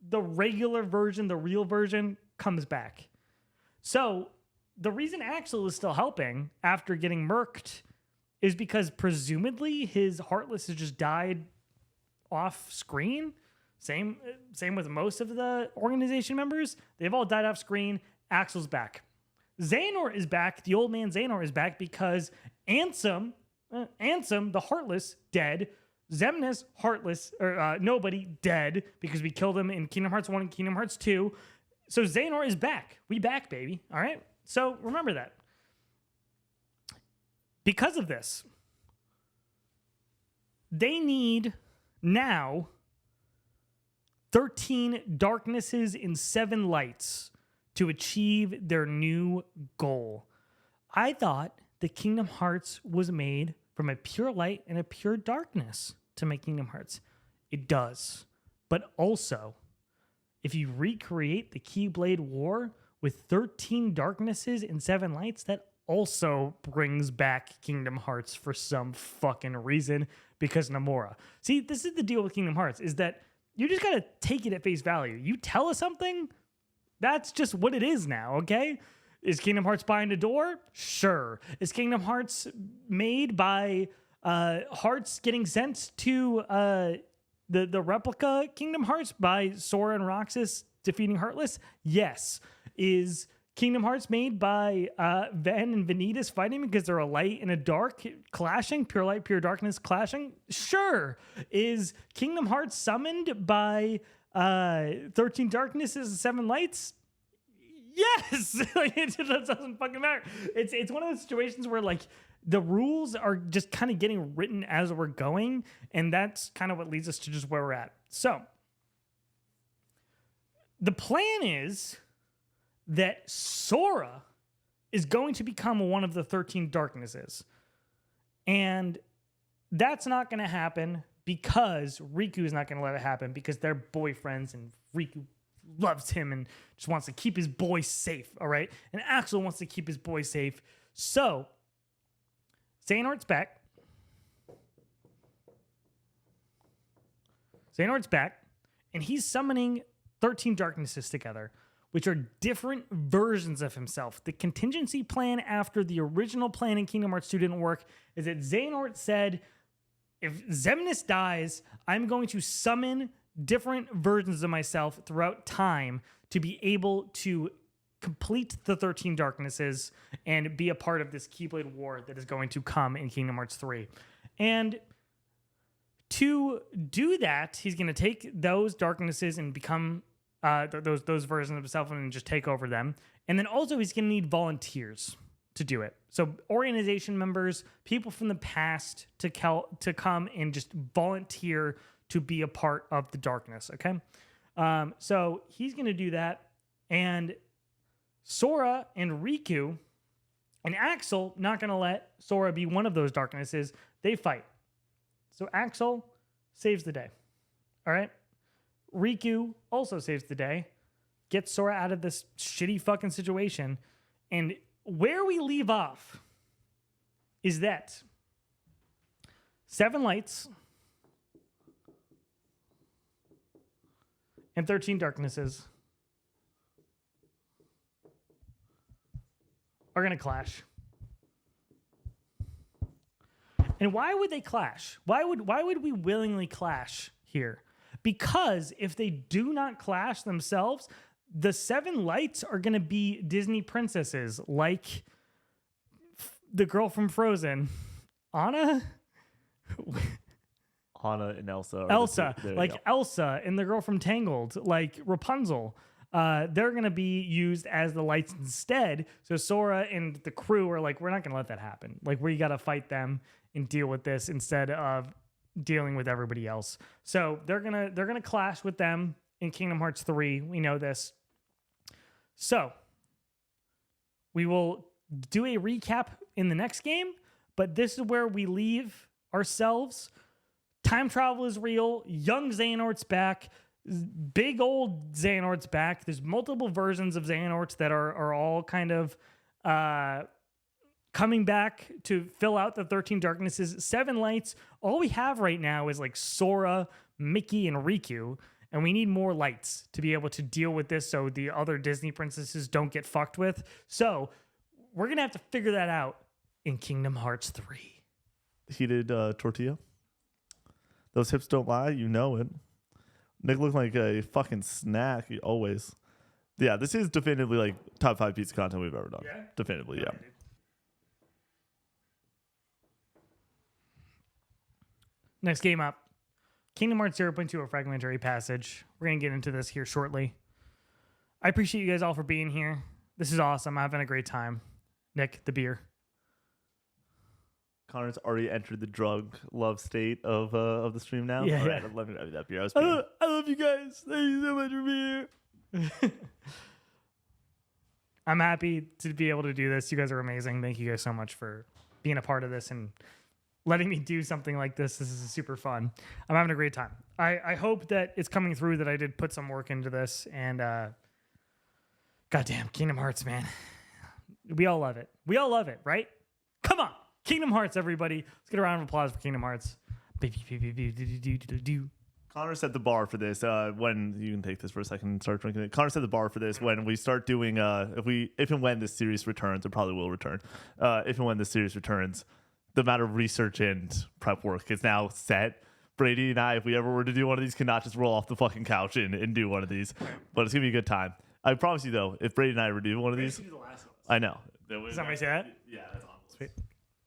The regular version, the real version, comes back. So the reason Axel is still helping after getting murked is because presumably his Heartless has just died off screen. Same with most of the organization members. They've all died off screen. Axel's back. Xehanort is back. The old man Xehanort is back because Ansem, the Heartless, dead. Xemnas, Heartless, or nobody, dead because we killed him in Kingdom Hearts 1 and Kingdom Hearts 2. So Xehanort is back. We back, baby. All right? So remember that. Because of this, they need now 13 darknesses and 7 lights to achieve their new goal. I thought that Kingdom Hearts was made from a pure light and a pure darkness to make Kingdom Hearts. It does. But also, if you recreate the Keyblade War with 13 darknesses and 7 lights, that also brings back Kingdom Hearts for some fucking reason because Nomura. See, this is the deal with Kingdom Hearts, is that you just gotta take it at face value. You tell us something, that's just what it is now, okay? Is Kingdom Hearts behind a door? Sure. Is Kingdom Hearts made by hearts getting sent to the replica Kingdom Hearts by Sora and Roxas defeating Heartless? Yes. Is Kingdom Hearts made by Ven and Vanitas fighting because they're a light and a dark clashing? Pure light, pure darkness clashing? Sure. Is Kingdom Hearts summoned by 13 darknesses and 7 lights? Yes. Like, it doesn't fucking matter. It's one of those situations where like the rules are just kind of getting written as we're going, and that's kind of what leads us to just where we're at. So the plan is that Sora is going to become one of the 13 darknesses. And that's not going to happen because Riku is not going to let it happen because they're boyfriends and Riku loves him and just wants to keep his boy safe, all right? And Axel wants to keep his boy safe. So, Xehanort's back. Xehanort's back, and he's summoning 13 Darknesses together, which are different versions of himself. The contingency plan after the original plan in Kingdom Hearts 2 didn't work is that Xehanort said, if Xemnas dies, I'm going to summon different versions of myself throughout time to be able to complete the 13 Darknesses and be a part of this Keyblade War that is going to come in Kingdom Hearts 3. And to do that, he's going to take those Darknesses and become those versions of himself and just take over them. And then also he's going to need volunteers to do it. So organization members, people from the past to come and just volunteer to be a part of the darkness, okay? So he's going to do that. And Sora and Riku and Axel, not going to let Sora be one of those darknesses. They fight. So Axel saves the day. All right? Riku also saves the day. Gets Sora out of this shitty fucking situation. And where we leave off is that 7 lights and 13 darknesses are going to clash. And why would they clash? Why would we willingly clash here? Because if they do not clash themselves, the 7 lights are going to be Disney princesses, like the girl from Frozen, Anna and Elsa. Elsa, like Elsa, and the girl from Tangled, like Rapunzel. They're going to be used as the lights instead. So Sora and the crew are like, we're not going to let that happen. Like, we got to fight them and deal with this instead of dealing with everybody else. So they're gonna clash with them in Kingdom Hearts 3. We know this. So we will do a recap in the next game, but this is where we leave ourselves. Time travel is real. Young Xehanort's back. Big old Xehanort's back. There's multiple versions of Xehanorts that are all kind of coming back to fill out the 13 darknesses. 7 lights. All we have right now is like Sora, Mickey, and Riku. And we need more lights to be able to deal with this so the other Disney princesses don't get fucked with. So we're going to have to figure that out in Kingdom Hearts 3. Heated tortilla. Those hips don't lie. You know it. Nick looked like a fucking snack always. Yeah, this is definitively like top 5 piece of content we've ever done. Yeah? Definitively, yeah. Next game up. Kingdom Hearts 0.2, a fragmentary passage. We're going to get into this here shortly. I appreciate you guys all for being here. This is awesome. I'm having a great time. Nick, the beer. Connor's already entered the drug love state of the stream now. Yeah, all yeah. right, let me have that beer. I love you guys. Thank you so much for being here. I'm happy to be able to do this. You guys are amazing. Thank you guys so much for being a part of this and letting me do something like this. This is super fun. I'm having a great time. I hope that it's coming through that I did put some work into this. And goddamn, Kingdom Hearts, man. We all love it. We all love it, right? Come on. Kingdom Hearts, everybody. Let's get a round of applause for Kingdom Hearts. Connor set the bar for this. When you can take this for a second and start drinking it. Connor set the bar for this when we start doing. If and when this series returns, it probably will return. If and when this series returns, the amount of research and prep work is now set. Brady and I, if we ever were to do one of these, cannot just roll off the fucking couch and do one of these. But it's gonna be a good time. I promise you, though, if Brady and I were to do one of these, I know. Does somebody say that? Yeah, that's on. Sweet.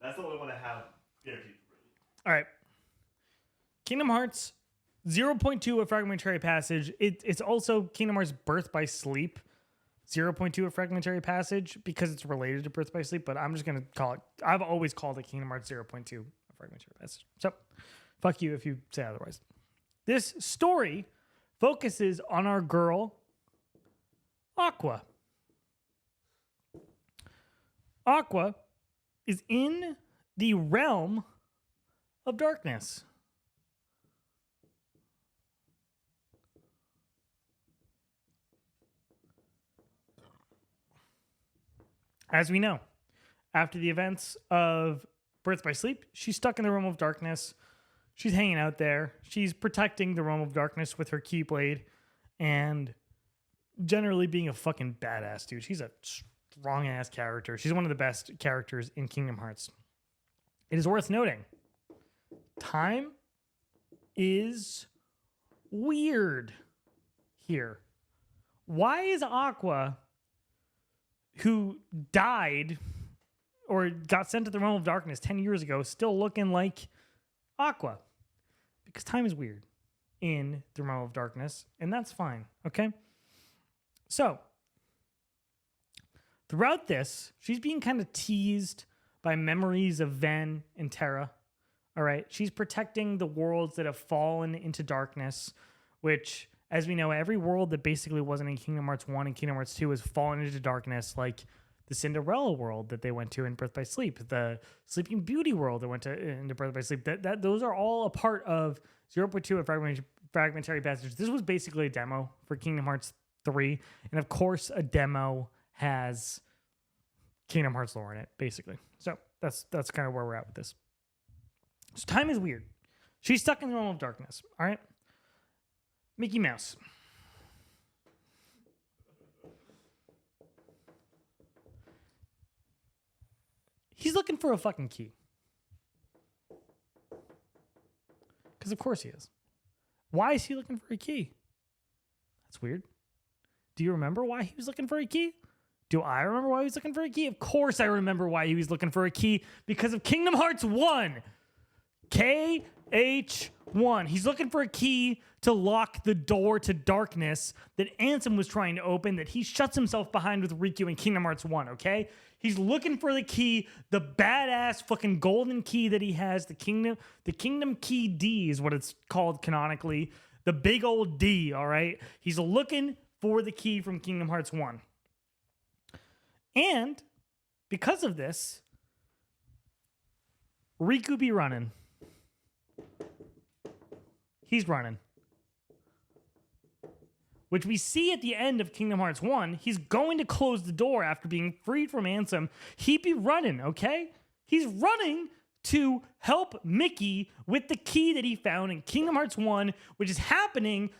That's the only one I have guaranteed for Brady. All right. Kingdom Hearts 0.2, a fragmentary passage. It's also Kingdom Hearts Birth by Sleep 0.2, a fragmentary passage, because it's related to Birth by Sleep, but I'm just going to call it, I've always called it Kingdom Hearts 0.2, a fragmentary passage. So, fuck you if you say otherwise. This story focuses on our girl, Aqua. Aqua is in the realm of darkness. As we know, after the events of Birth by Sleep, she's stuck in the realm of darkness. She's hanging out there. She's protecting the realm of darkness with her Keyblade and generally being a fucking badass, dude. She's a strong ass character. She's one of the best characters in Kingdom Hearts. It is worth noting, time is weird here. Why is Aqua, who died or got sent to the realm of darkness 10 years ago, still looking like Aqua? Because time is weird in the realm of darkness, and that's fine, okay? So, throughout this, she's being kind of teased by memories of Ven and Terra. All right, she's protecting the worlds that have fallen into darkness, which, as we know, every world that basically wasn't in Kingdom Hearts 1 and Kingdom Hearts 2 has fallen into darkness, like the Cinderella world that they went to in Birth by Sleep, the Sleeping Beauty world that went to into Birth by Sleep. Those are all a part of 0.2 and Fragmentary Past. This was basically a demo for Kingdom Hearts 3, and of course, a demo has Kingdom Hearts lore in it, basically. So that's kind of where we're at with this. So time is weird. She's stuck in the realm of darkness. All right, Mickey Mouse. He's looking for a fucking key. Because of course he is. Why is he looking for a key? That's weird. Do you remember why he was looking for a key? Do I remember why he was looking for a key? Of course I remember why he was looking for a key. Because of Kingdom Hearts 1. KH1. He's looking for a key to lock the door to darkness that Ansem was trying to open, that he shuts himself behind with Riku in Kingdom Hearts 1, okay? He's looking for the key, the badass fucking golden key that he has, the Kingdom Key D is what it's called canonically, the big old D, all right? He's looking for the key from Kingdom Hearts 1. And because of this, Riku be running. He's running. Which we see at the end of Kingdom Hearts 1. He's going to close the door after being freed from Ansem. He be running, okay? He's running to help Mickey with the key that he found in Kingdom Hearts 1, which is happening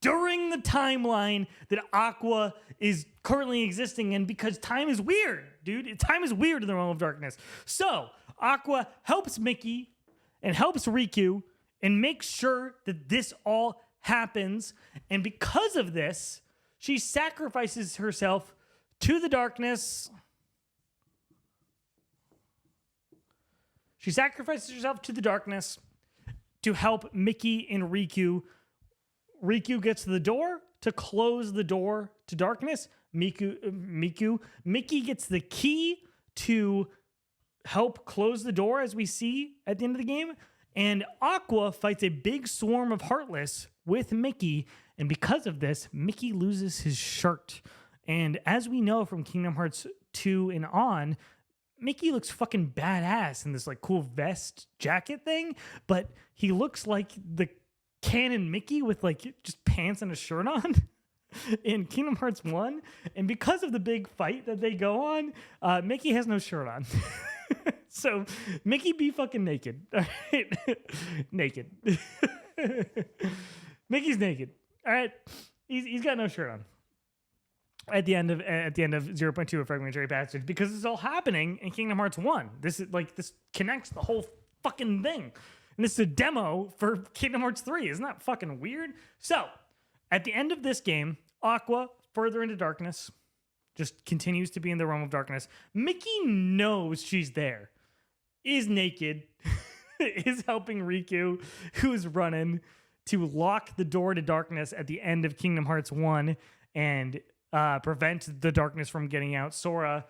during the timeline that Aqua is currently existing in, because time is weird, dude. Time is weird in the realm of darkness. So, Aqua helps Mickey and helps Riku and makes sure that this all happens. And because of this, she sacrifices herself to the darkness. She sacrifices herself to the darkness to help Mickey and Riku. Riku gets to the door to close the door to darkness. Mickey gets the key to help close the door, as we see at the end of the game. And Aqua fights a big swarm of Heartless with Mickey. And because of this, Mickey loses his shirt. And as we know from Kingdom Hearts 2 and on, Mickey looks fucking badass in this like cool vest jacket thing. But he looks like the canon Mickey with like just pants and a shirt on in Kingdom Hearts 1. And because of the big fight that they go on, Mickey has no shirt on. So Mickey be fucking naked. All right? Naked. Mickey's naked. All right. He's got no shirt on. At the end of 0.2 of Fragmentary Past, because it's all happening in Kingdom Hearts 1. This connects the whole fucking thing. And this is a demo for Kingdom Hearts 3. Isn't that fucking weird? So, at the end of this game, Aqua, further into darkness, just continues to be in the realm of darkness. Mickey knows she's there, is naked, is helping Riku, who's running, to lock the door to darkness at the end of Kingdom Hearts 1 and prevent the darkness from getting out. Sora,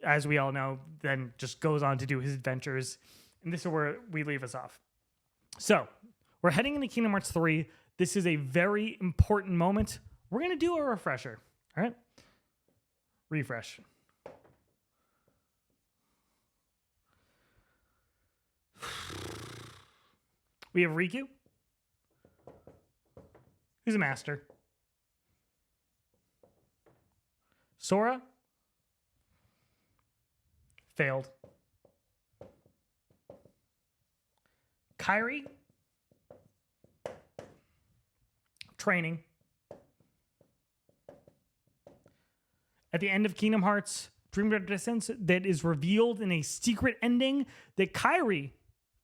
as we all know, then just goes on to do his adventures. And this is where we leave us off. So, we're heading into Kingdom Hearts 3. This is a very important moment. We're going to do a refresher. All right? Refresh. We have Riku, who's a master. Sora, failed. Kairi, training. At the end of Kingdom Hearts Dream Drop Distance, that is revealed in a secret ending that Kairi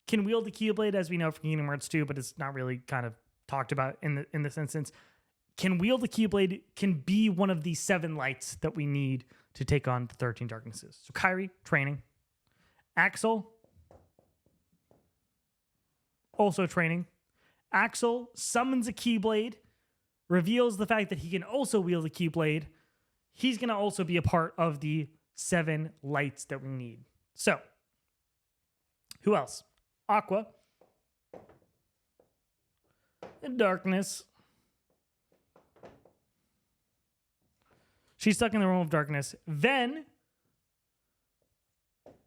can wield the Keyblade, as we know from Kingdom Hearts 2, but it's not really kind of talked about in this instance. Can wield the Keyblade, can be one of the 7 lights that we need to take on the 13 darknesses. So Kairi, training. Axel, also training. Axel summons a Keyblade, reveals the fact that he can also wield a Keyblade. He's going to also be a part of the 7 lights that we need. So, who else? Aqua. Darkness. She's stuck in the realm of darkness. Then,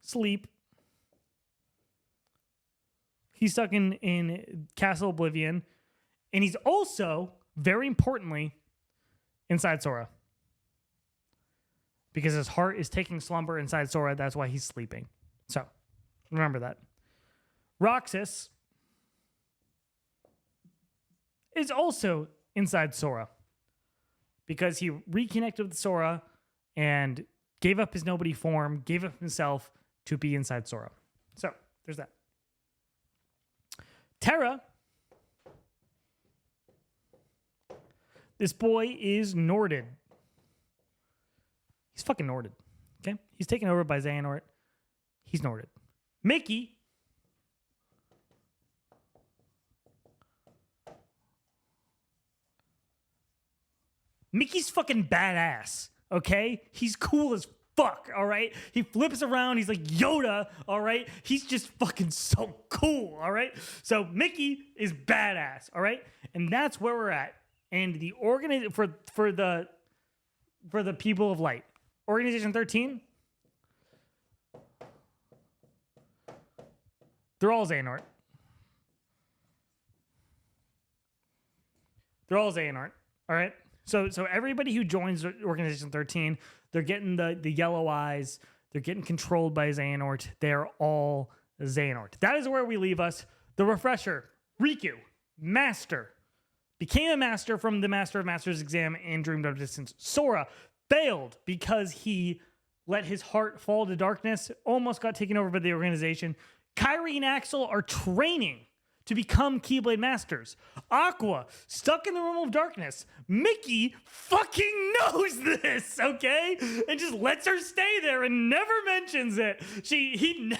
Sleep. He's stuck in Castle Oblivion. And he's also, very importantly, inside Sora. Because his heart is taking slumber inside Sora. That's why he's sleeping. So, remember that. Roxas is also inside Sora. Because he reconnected with Sora and gave up his nobody form, gave up himself to be inside Sora. So, there's that. Terra. This boy is Norded. He's fucking Norded. Okay? He's taken over by Xehanort. He's Norded. Mickey. Mickey's fucking badass. Okay? He's cool as fuck. All right? He flips around. He's like Yoda. All right? He's just fucking so cool. All right? So Mickey is badass. All right? And that's where we're at. And the for the people of light. Organization 13, they're all Xehanort. They're all Xehanort, all right? So everybody who joins Organization 13, they're getting the yellow eyes. They're getting controlled by Xehanort. They're all Xehanort. That is where we leave us. The refresher, Riku, Master, became a Master from the Master of Masters exam in Dream Drop Distance. Sora failed because he let his heart fall to darkness, almost got taken over by the organization. Kairi and Axel are training to become Keyblade Masters. Aqua, stuck in the realm of darkness. Mickey fucking knows this, okay? And just lets her stay there and never mentions it. He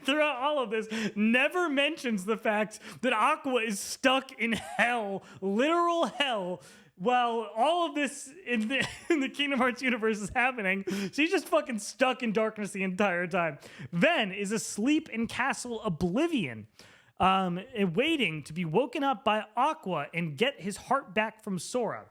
throughout all of this, never mentions the fact that Aqua is stuck in hell, literal hell, while all of this in the Kingdom Hearts universe is happening. She's just fucking stuck in darkness the entire time. Ven is asleep in Castle Oblivion, waiting to be woken up by Aqua and get his heart back from Sora.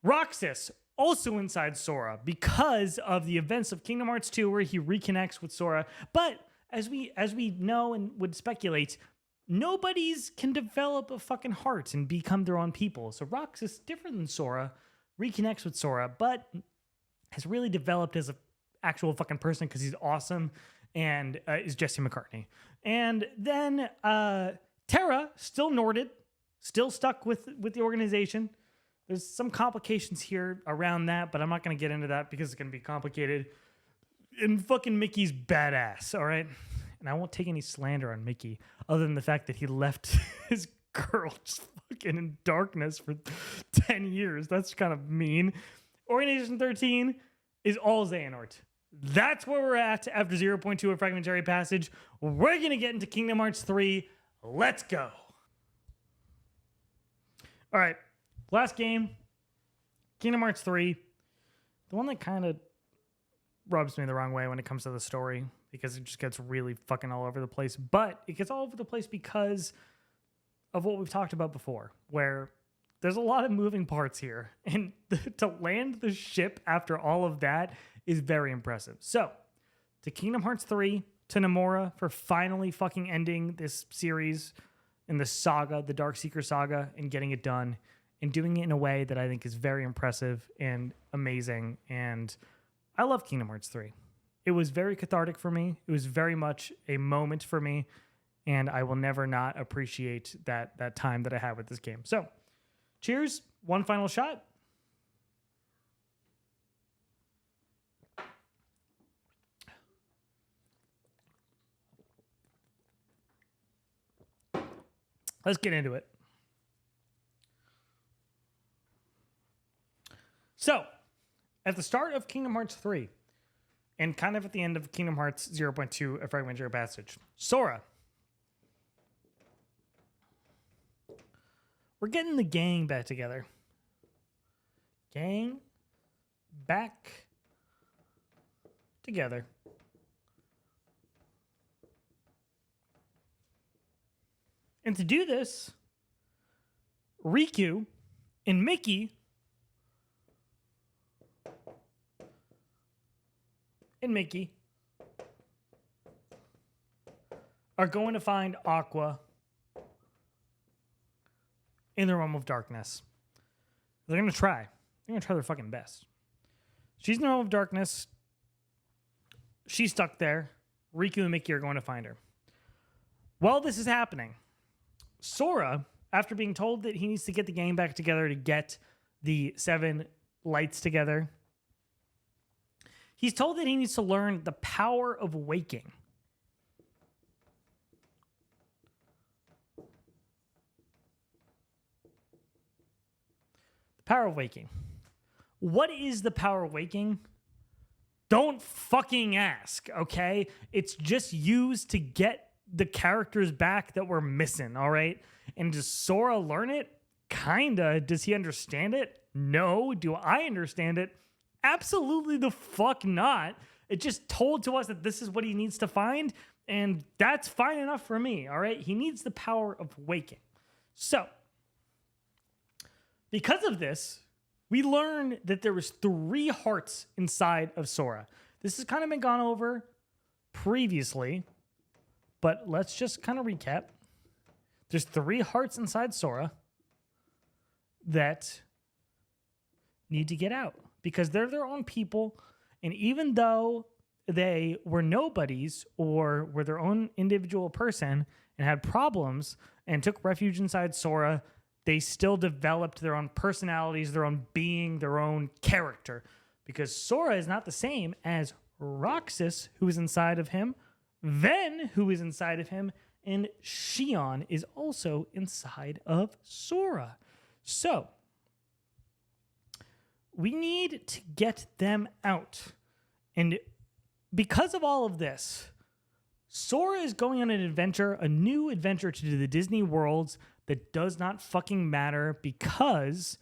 Roxas, also inside Sora, because of the events of Kingdom Hearts 2 where he reconnects with Sora. But as we know and would speculate, nobodies can develop a fucking heart and become their own people. So Roxas, different than Sora, reconnects with Sora, but has really developed as an actual fucking person because he's awesome and is Jesse McCartney. And then Terra, still Norded, still stuck with the organization. There's some complications here around that, but I'm not going to get into that because it's going to be complicated. And fucking Mickey's badass, all right? And I won't take any slander on Mickey other than the fact that he left his girl just fucking in darkness for 10 years. That's kind of mean. Organization 13 is all Xehanort. That's where we're at after 0.2 of Fragmentary Passage. We're going to get into Kingdom Hearts 3. Let's go. All right. Last game, Kingdom Hearts 3. The one that kind of rubs me the wrong way when it comes to the story because it just gets really fucking all over the place. But it gets all over the place because of what we've talked about before, where there's a lot of moving parts here. And to land the ship after all of that is very impressive. So, to Kingdom Hearts 3, to Nomura for finally fucking ending this series in the saga, the Darkseeker saga, and getting it done and doing it in a way that I think is very impressive and amazing. And I love Kingdom Hearts 3. It was very cathartic for me. It was very much a moment for me, and I will never not appreciate that time that I had with this game. So, cheers. One final shot. Let's get into it. So, at the start of Kingdom Hearts 3, and kind of at the end of Kingdom Hearts 0.2, A Fragmentary Passage, Sora. We're getting the gang back together. Gang back together. And to do this, Riku and Mickey are going to find Aqua in the realm of darkness. They're going to try. They're going to try their fucking best. She's in the realm of darkness. She's stuck there. Riku and Mickey are going to find her. While this is happening, Sora, after being told that he needs to get the gang back together to get the 7 lights together, he's told that he needs to learn the power of waking. The power of waking. What is the power of waking? Don't fucking ask, okay? It's just used to get the characters back that we're missing, all right? And does Sora learn it? Kinda. Does he understand it? No. Do I understand it? Absolutely the fuck not. It just told to us that this is what he needs to find, and that's fine enough for me, all right? He needs the power of waking. So, because of this, we learn that there was 3 hearts inside of Sora. This has kind of been gone over previously, but let's just kind of recap. There's 3 hearts inside Sora that need to get out because they're their own people. And even though they were nobodies or were their own individual person and had problems and took refuge inside Sora, they still developed their own personalities, their own being, their own character. Because Sora is not the same as Roxas, who is inside of him, Ven, who is inside of him, and Xion is also inside of Sora. So, we need to get them out. And because of all of this, Sora is going on an adventure, a new adventure to the Disney worlds that does not fucking matter because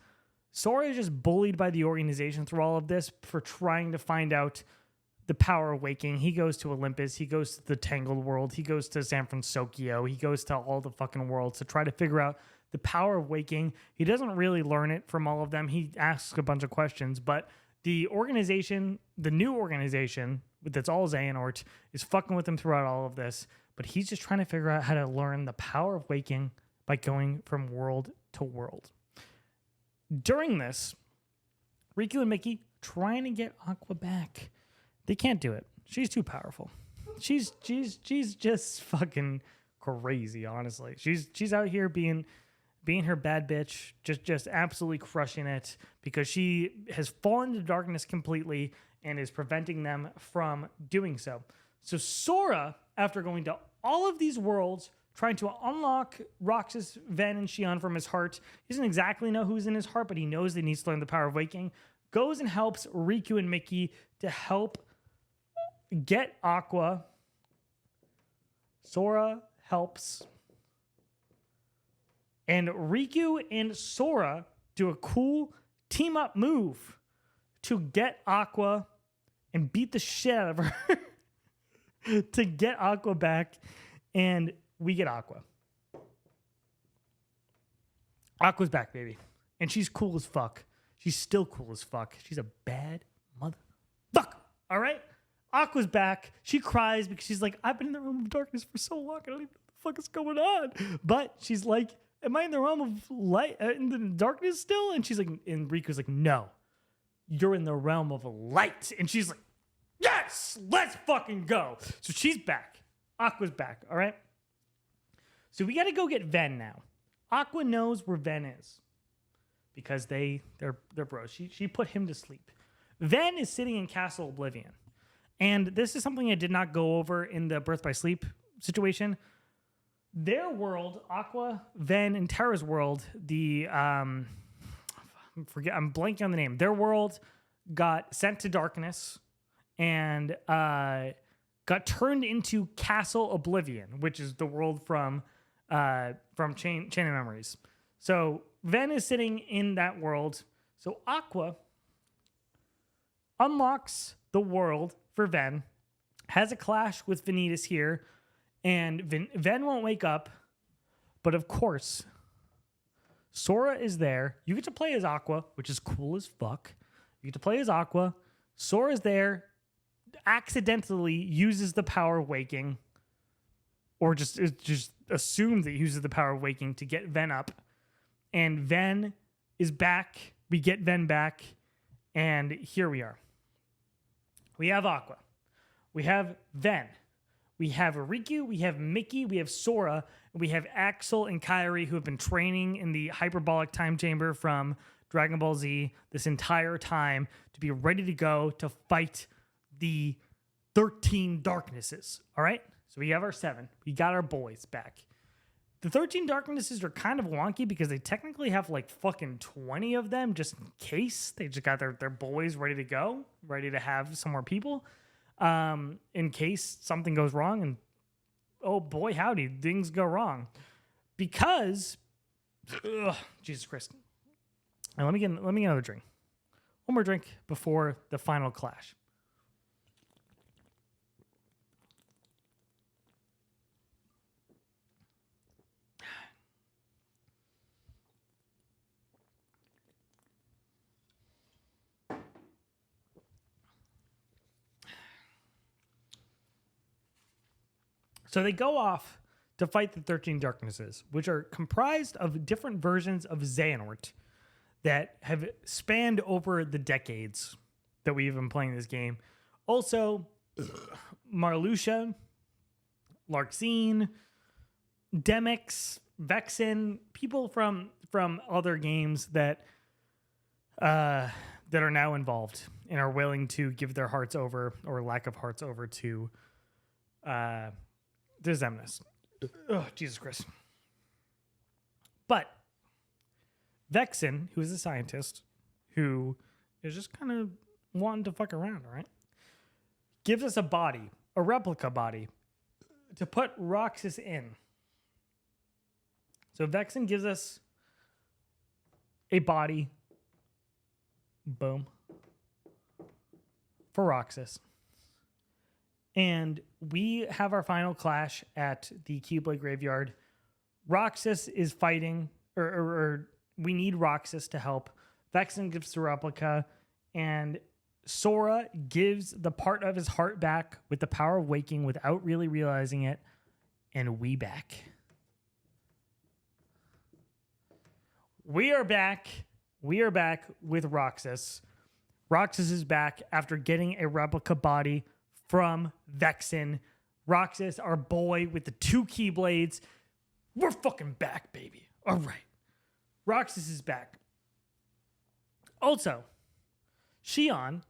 Sora is just bullied by the organization through all of this for trying to find out the power of waking. He goes to Olympus. He goes to the Tangled world. He goes to San Francisco. He goes to all the fucking worlds to try to figure out the power of waking. He doesn't really learn it from all of them. He asks a bunch of questions, but the organization, the new organization that's all Xehanort, is fucking with him throughout all of this, but he's just trying to figure out how to learn the power of waking by going from world to world. During this, Riku and Mickey trying to get Aqua back. They can't do it. She's too powerful. She's just fucking crazy, honestly. She's out here being her bad bitch, just absolutely crushing it because she has fallen into darkness completely and is preventing them from doing so. So Sora, after going to all of these worlds, trying to unlock Roxas, Ven, and Xion from his heart, he doesn't exactly know who's in his heart, but he knows that he needs to learn the power of waking, goes and helps Riku and Mickey to help get Aqua. Sora helps. And Riku and Sora do a cool team-up move to get Aqua and beat the shit out of her to get Aqua back, and we get Aqua. Aqua's back, baby. And she's cool as fuck. She's still cool as fuck. She's a bad motherfucker. All right? Aqua's back. She cries because she's like, I've been in the realm of darkness for so long. I don't even know what the fuck is going on. But she's like, am I in the realm of light, in the darkness still? And she's like, and Riku's like, no, you're in the realm of light. And she's like, Yes, let's fucking go. So she's back. Aqua's back, all right? So we got to go get Ven now. Aqua knows where Ven is because they're bros. She put him to sleep. Ven is sitting in Castle Oblivion. And this is something I did not go over in the Birth by Sleep situation. Their world, Aqua, Ven, and Terra's world, I'm blanking on the name. Their world got sent to darkness and got turned into Castle Oblivion, which is the world from Chain of Memories. So Ven is sitting in that world. So Aqua unlocks the world for Ven, has a clash with Vanitas here, and Ven won't wake up. But of course, Sora is there. You get to play as Aqua, which is cool as fuck. You get to play as Aqua. Sora's there, accidentally uses the power of waking, or just assumes that he uses the power of waking to get Ven up. And Ven is back. We get Ven back. And here we are. We have Aqua. We have Ven. We have Riku. We have Mickey. We have Sora. And we have Axel and Kairi, who have been training in the hyperbolic time chamber from Dragon Ball Z this entire time to be ready to go to fight the 13 Darknesses. All right? So we have our 7. We got our boys back. The 13 Darknesses are kind of wonky because they technically have like fucking 20 of them just in case. They just got their boys ready to go, ready to have some more people in case something goes wrong. And oh boy, howdy, things go wrong. Because, Jesus Christ. Now, let me get another drink. One more drink before the final clash. So they go off to fight the 13 Darknesses, which are comprised of different versions of Xehanort that have spanned over the decades that we've been playing this game. Also, Marluxia, Larxene, Demyx, Vexen, people from other games that are now involved and are willing to give their hearts over, or lack of hearts over, to Xemnas. Oh, Jesus Christ. But Vexen, who is a scientist who is just kind of wanting to fuck around, all right, gives us a body, a replica body, to put Roxas in. So Vexen gives us a body, boom, for Roxas. And we have our final clash at the Keyblade Graveyard. Roxas is fighting, or we need Roxas to help. Vexen gives the replica, and Sora gives the part of his heart back with the power of waking without really realizing it, and we back. We are back. We are back with Roxas. Roxas is back after getting a replica body from Vexen. Roxas, our boy with the 2 Keyblades. We're fucking back, baby. All right. Roxas is back. Also, Xion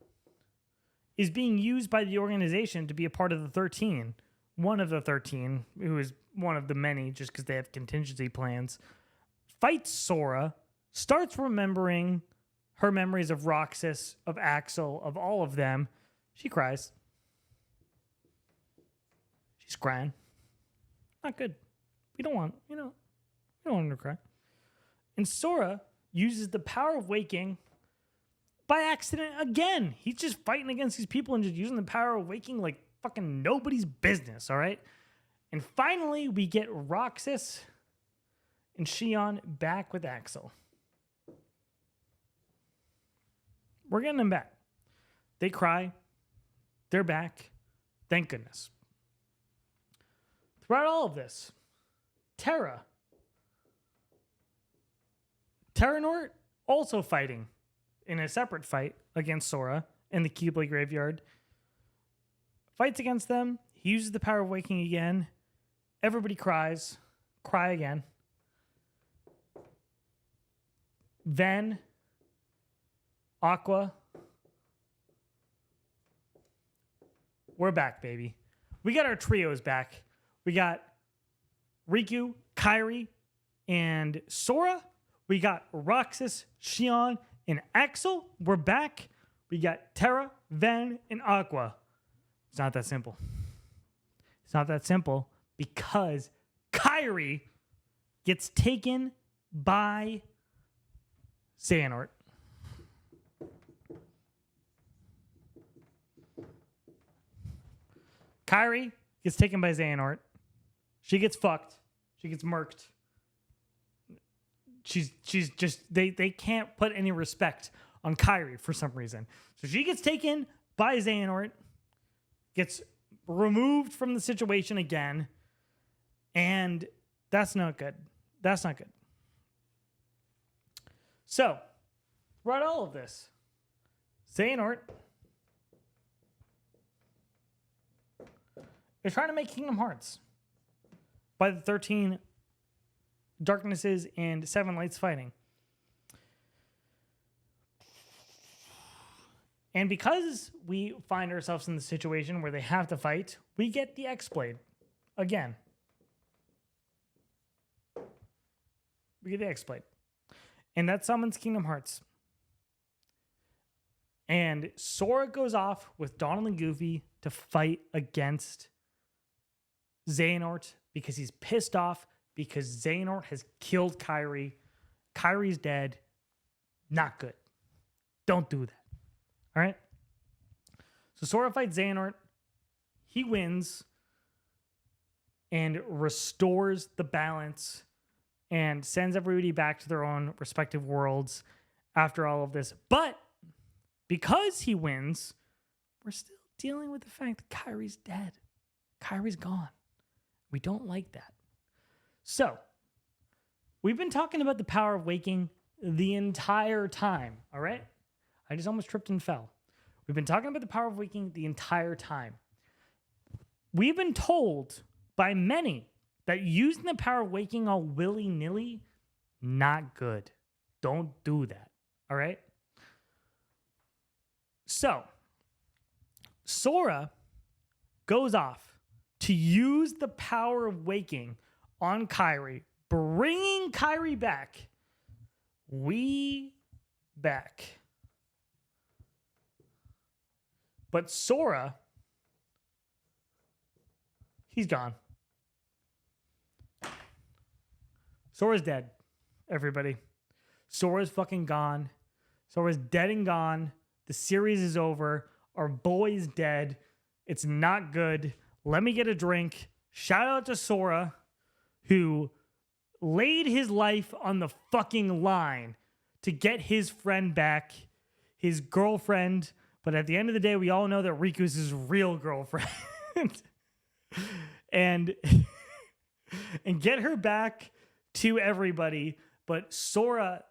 is being used by the organization to be a part of the 13. One of the 13, who is one of the many just because they have contingency plans, fights Sora, starts remembering her memories of Roxas, of Axel, of all of them. She cries. She's crying. Not good. We don't want her to cry. And Sora uses the power of waking by accident again. He's just fighting against these people and just using the power of waking like fucking nobody's business, all right? And finally, we get Roxas and Xion back with Axel. We're getting them back. They cry. They're back. Thank goodness. Throughout all of this, Terranort also fighting in a separate fight against Sora in the Keyblade Graveyard. fights against them. He uses the power of waking again. Everybody cries. Cry again. Ven, Aqua. We're back, baby. We got our trios back. We got Riku, Kairi, and Sora. We got Roxas, Xion, and Axel. We're back. We got Terra, Ven, and Aqua. It's not that simple. It's not that simple because Kairi gets taken by Xehanort. Kairi gets taken by Xehanort. She gets fucked. She gets murked. She's just they can't put any respect on Kairi for some reason. So she gets taken by Xehanort, gets removed from the situation again, and that's not good. That's not good. So, throughout all of this, Xehanort is trying to make Kingdom Hearts by the 13 darknesses and 7 lights fighting. And because we find ourselves in the situation where they have to fight, we get the X-Blade again. We get the X-Blade. And that summons Kingdom Hearts. And Sora goes off with Donald and Goofy to fight against Xehanort because he's pissed off because Xehanort has killed Kairi. Kairi's dead. Not good. Don't do that. All right? So Sora fights Xehanort. He wins and restores the balance and sends everybody back to their own respective worlds after all of this. But because he wins, we're still dealing with the fact that Kairi's dead. Kairi's gone. We don't like that. So, we've been talking about the power of waking the entire time, all right? I just almost tripped and fell. We've been talking about the power of waking the entire time. We've been told by many that using the power of waking all willy-nilly, not good. Don't do that, all right? So, Sora goes off to use the power of waking on Kairi, bringing Kairi back. We back. But Sora, he's gone. Sora's dead, everybody. Sora's fucking gone. Sora's dead and gone. The series is over. Our boy's dead. It's not good. Let me get a drink. Shout out to Sora, who laid his life on the fucking line to get his friend back, his girlfriend. But at the end of the day, we all know that Riku's his real girlfriend. and get her back to everybody. But Sora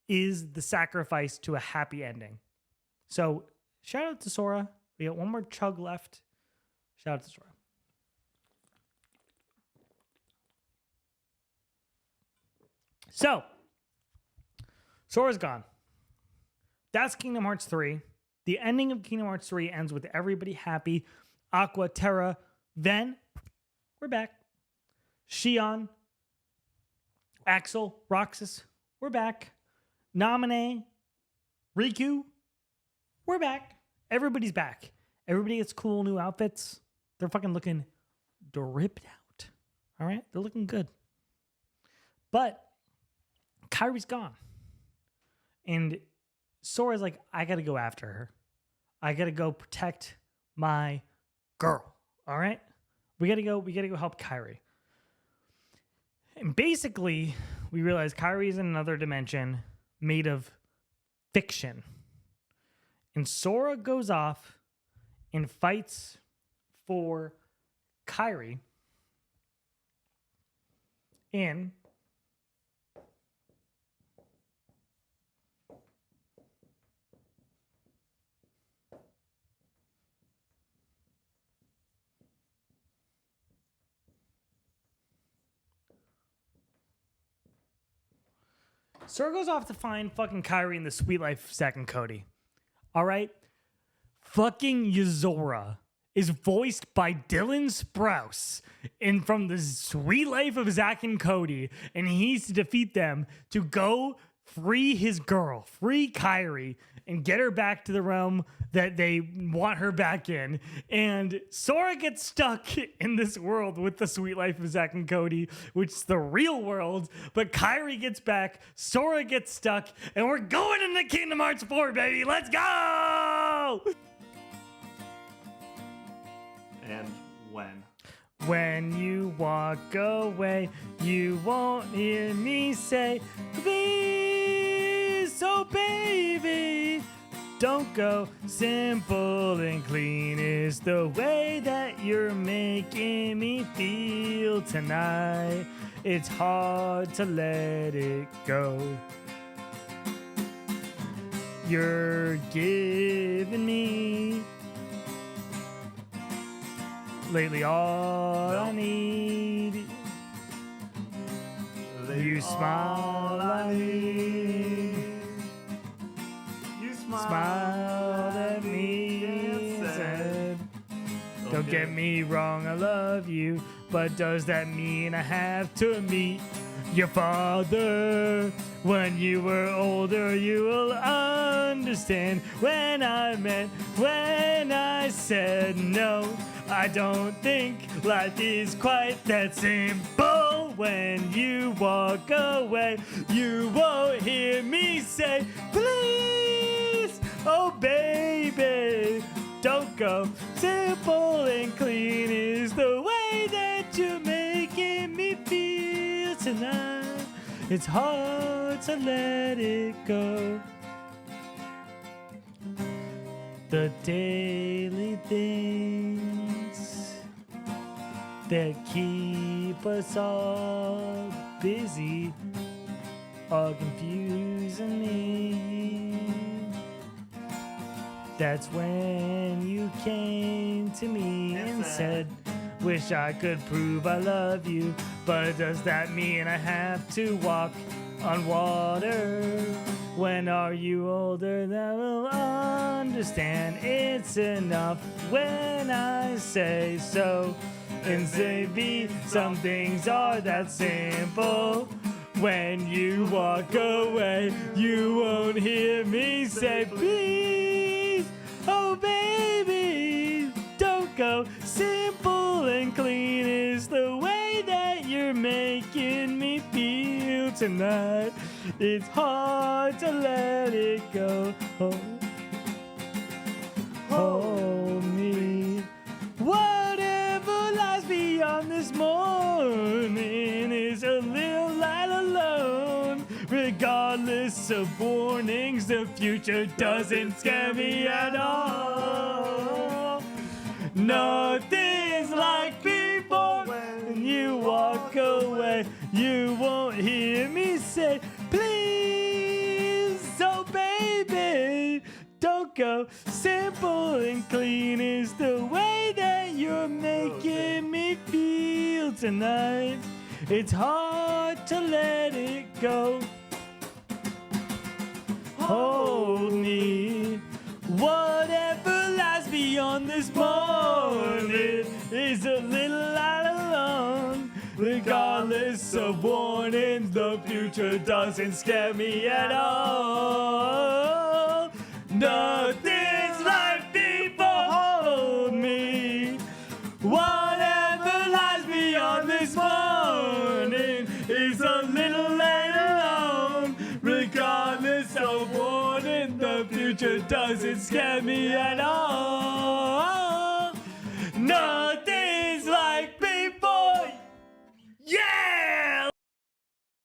is the sacrifice to a happy ending. So shout out to Sora. We got one more chug left. Shout out to Sora. So, Sora's gone. That's Kingdom Hearts 3. The ending of Kingdom Hearts 3 ends with everybody happy. Aqua, Terra, Ven, we're back. Xion, Axel, Roxas, we're back. Naminé, Riku, we're back. Everybody's back. Everybody gets cool new outfits. They're fucking looking dripped out. All right? They're looking good. But Kairi's gone. And Sora's like, I gotta go after her. I gotta go protect my girl. All right? We gotta go help Kairi. And basically, we realize Kairi's in another dimension made of fiction. And Sora goes off and fights for Kairi in Sora goes off to find fucking Kyrie and the Sweet Life of Zack and Cody. All right? Fucking Yozora is voiced by Dylan Sprouse and from the Sweet Life of Zack and Cody, and he needs to defeat them to go free his girl, free Kyrie, and get her back to the realm that they want her back in. And Sora gets stuck in this world with the Sweet Life of Zack and Cody, which is the real world, but Kyrie gets back, Sora gets stuck, and we're going into Kingdom Hearts 4, baby! Let's go! And when? When you walk away, you won't hear me say, please, oh baby, don't go. Simple and clean is the way that you're making me feel tonight. It's hard to let it go. You're giving me lately all I need. You smile, I need. You Smiled at me and said, don't get me wrong, I love you, but does that mean I have to meet your father? When you were older, you will understand when I meant, when I said no. I don't think life is quite that simple. When you walk away, you won't hear me say, please, oh baby, don't go. Simple and clean is the way that you're making me feel tonight. It's hard to let it go. The daily things that keep us all busy are confusing me. That's when you came to me and said, wish I could prove I love you, but does that mean I have to walk on water? When are you older, that will understand. It's enough when I say so. And maybe some things are that simple. When you walk away, you won't hear me say, please, oh baby, don't go. Simple and clean is the way that you're making me feel tonight. It's hard to let it go. Hold me. Whatever lies beyond this morning is a little light alone. Regardless of warnings, the future doesn't scare me at all. Nothing's like before. When you walk away, you won't hear me say, please, oh baby, don't go. Simple and clean is the way that you're making me feel tonight. It's hard to let it go. Hold me. Whatever lies beyond this morning is a little light alone. Regardless of warnings, the future doesn't scare me at all. Nothing's like before. Hold me. Whatever lies beyond this morning is a little light alone. Regardless of warning, the future doesn't scare me at all. Nothing's like before. Yeah!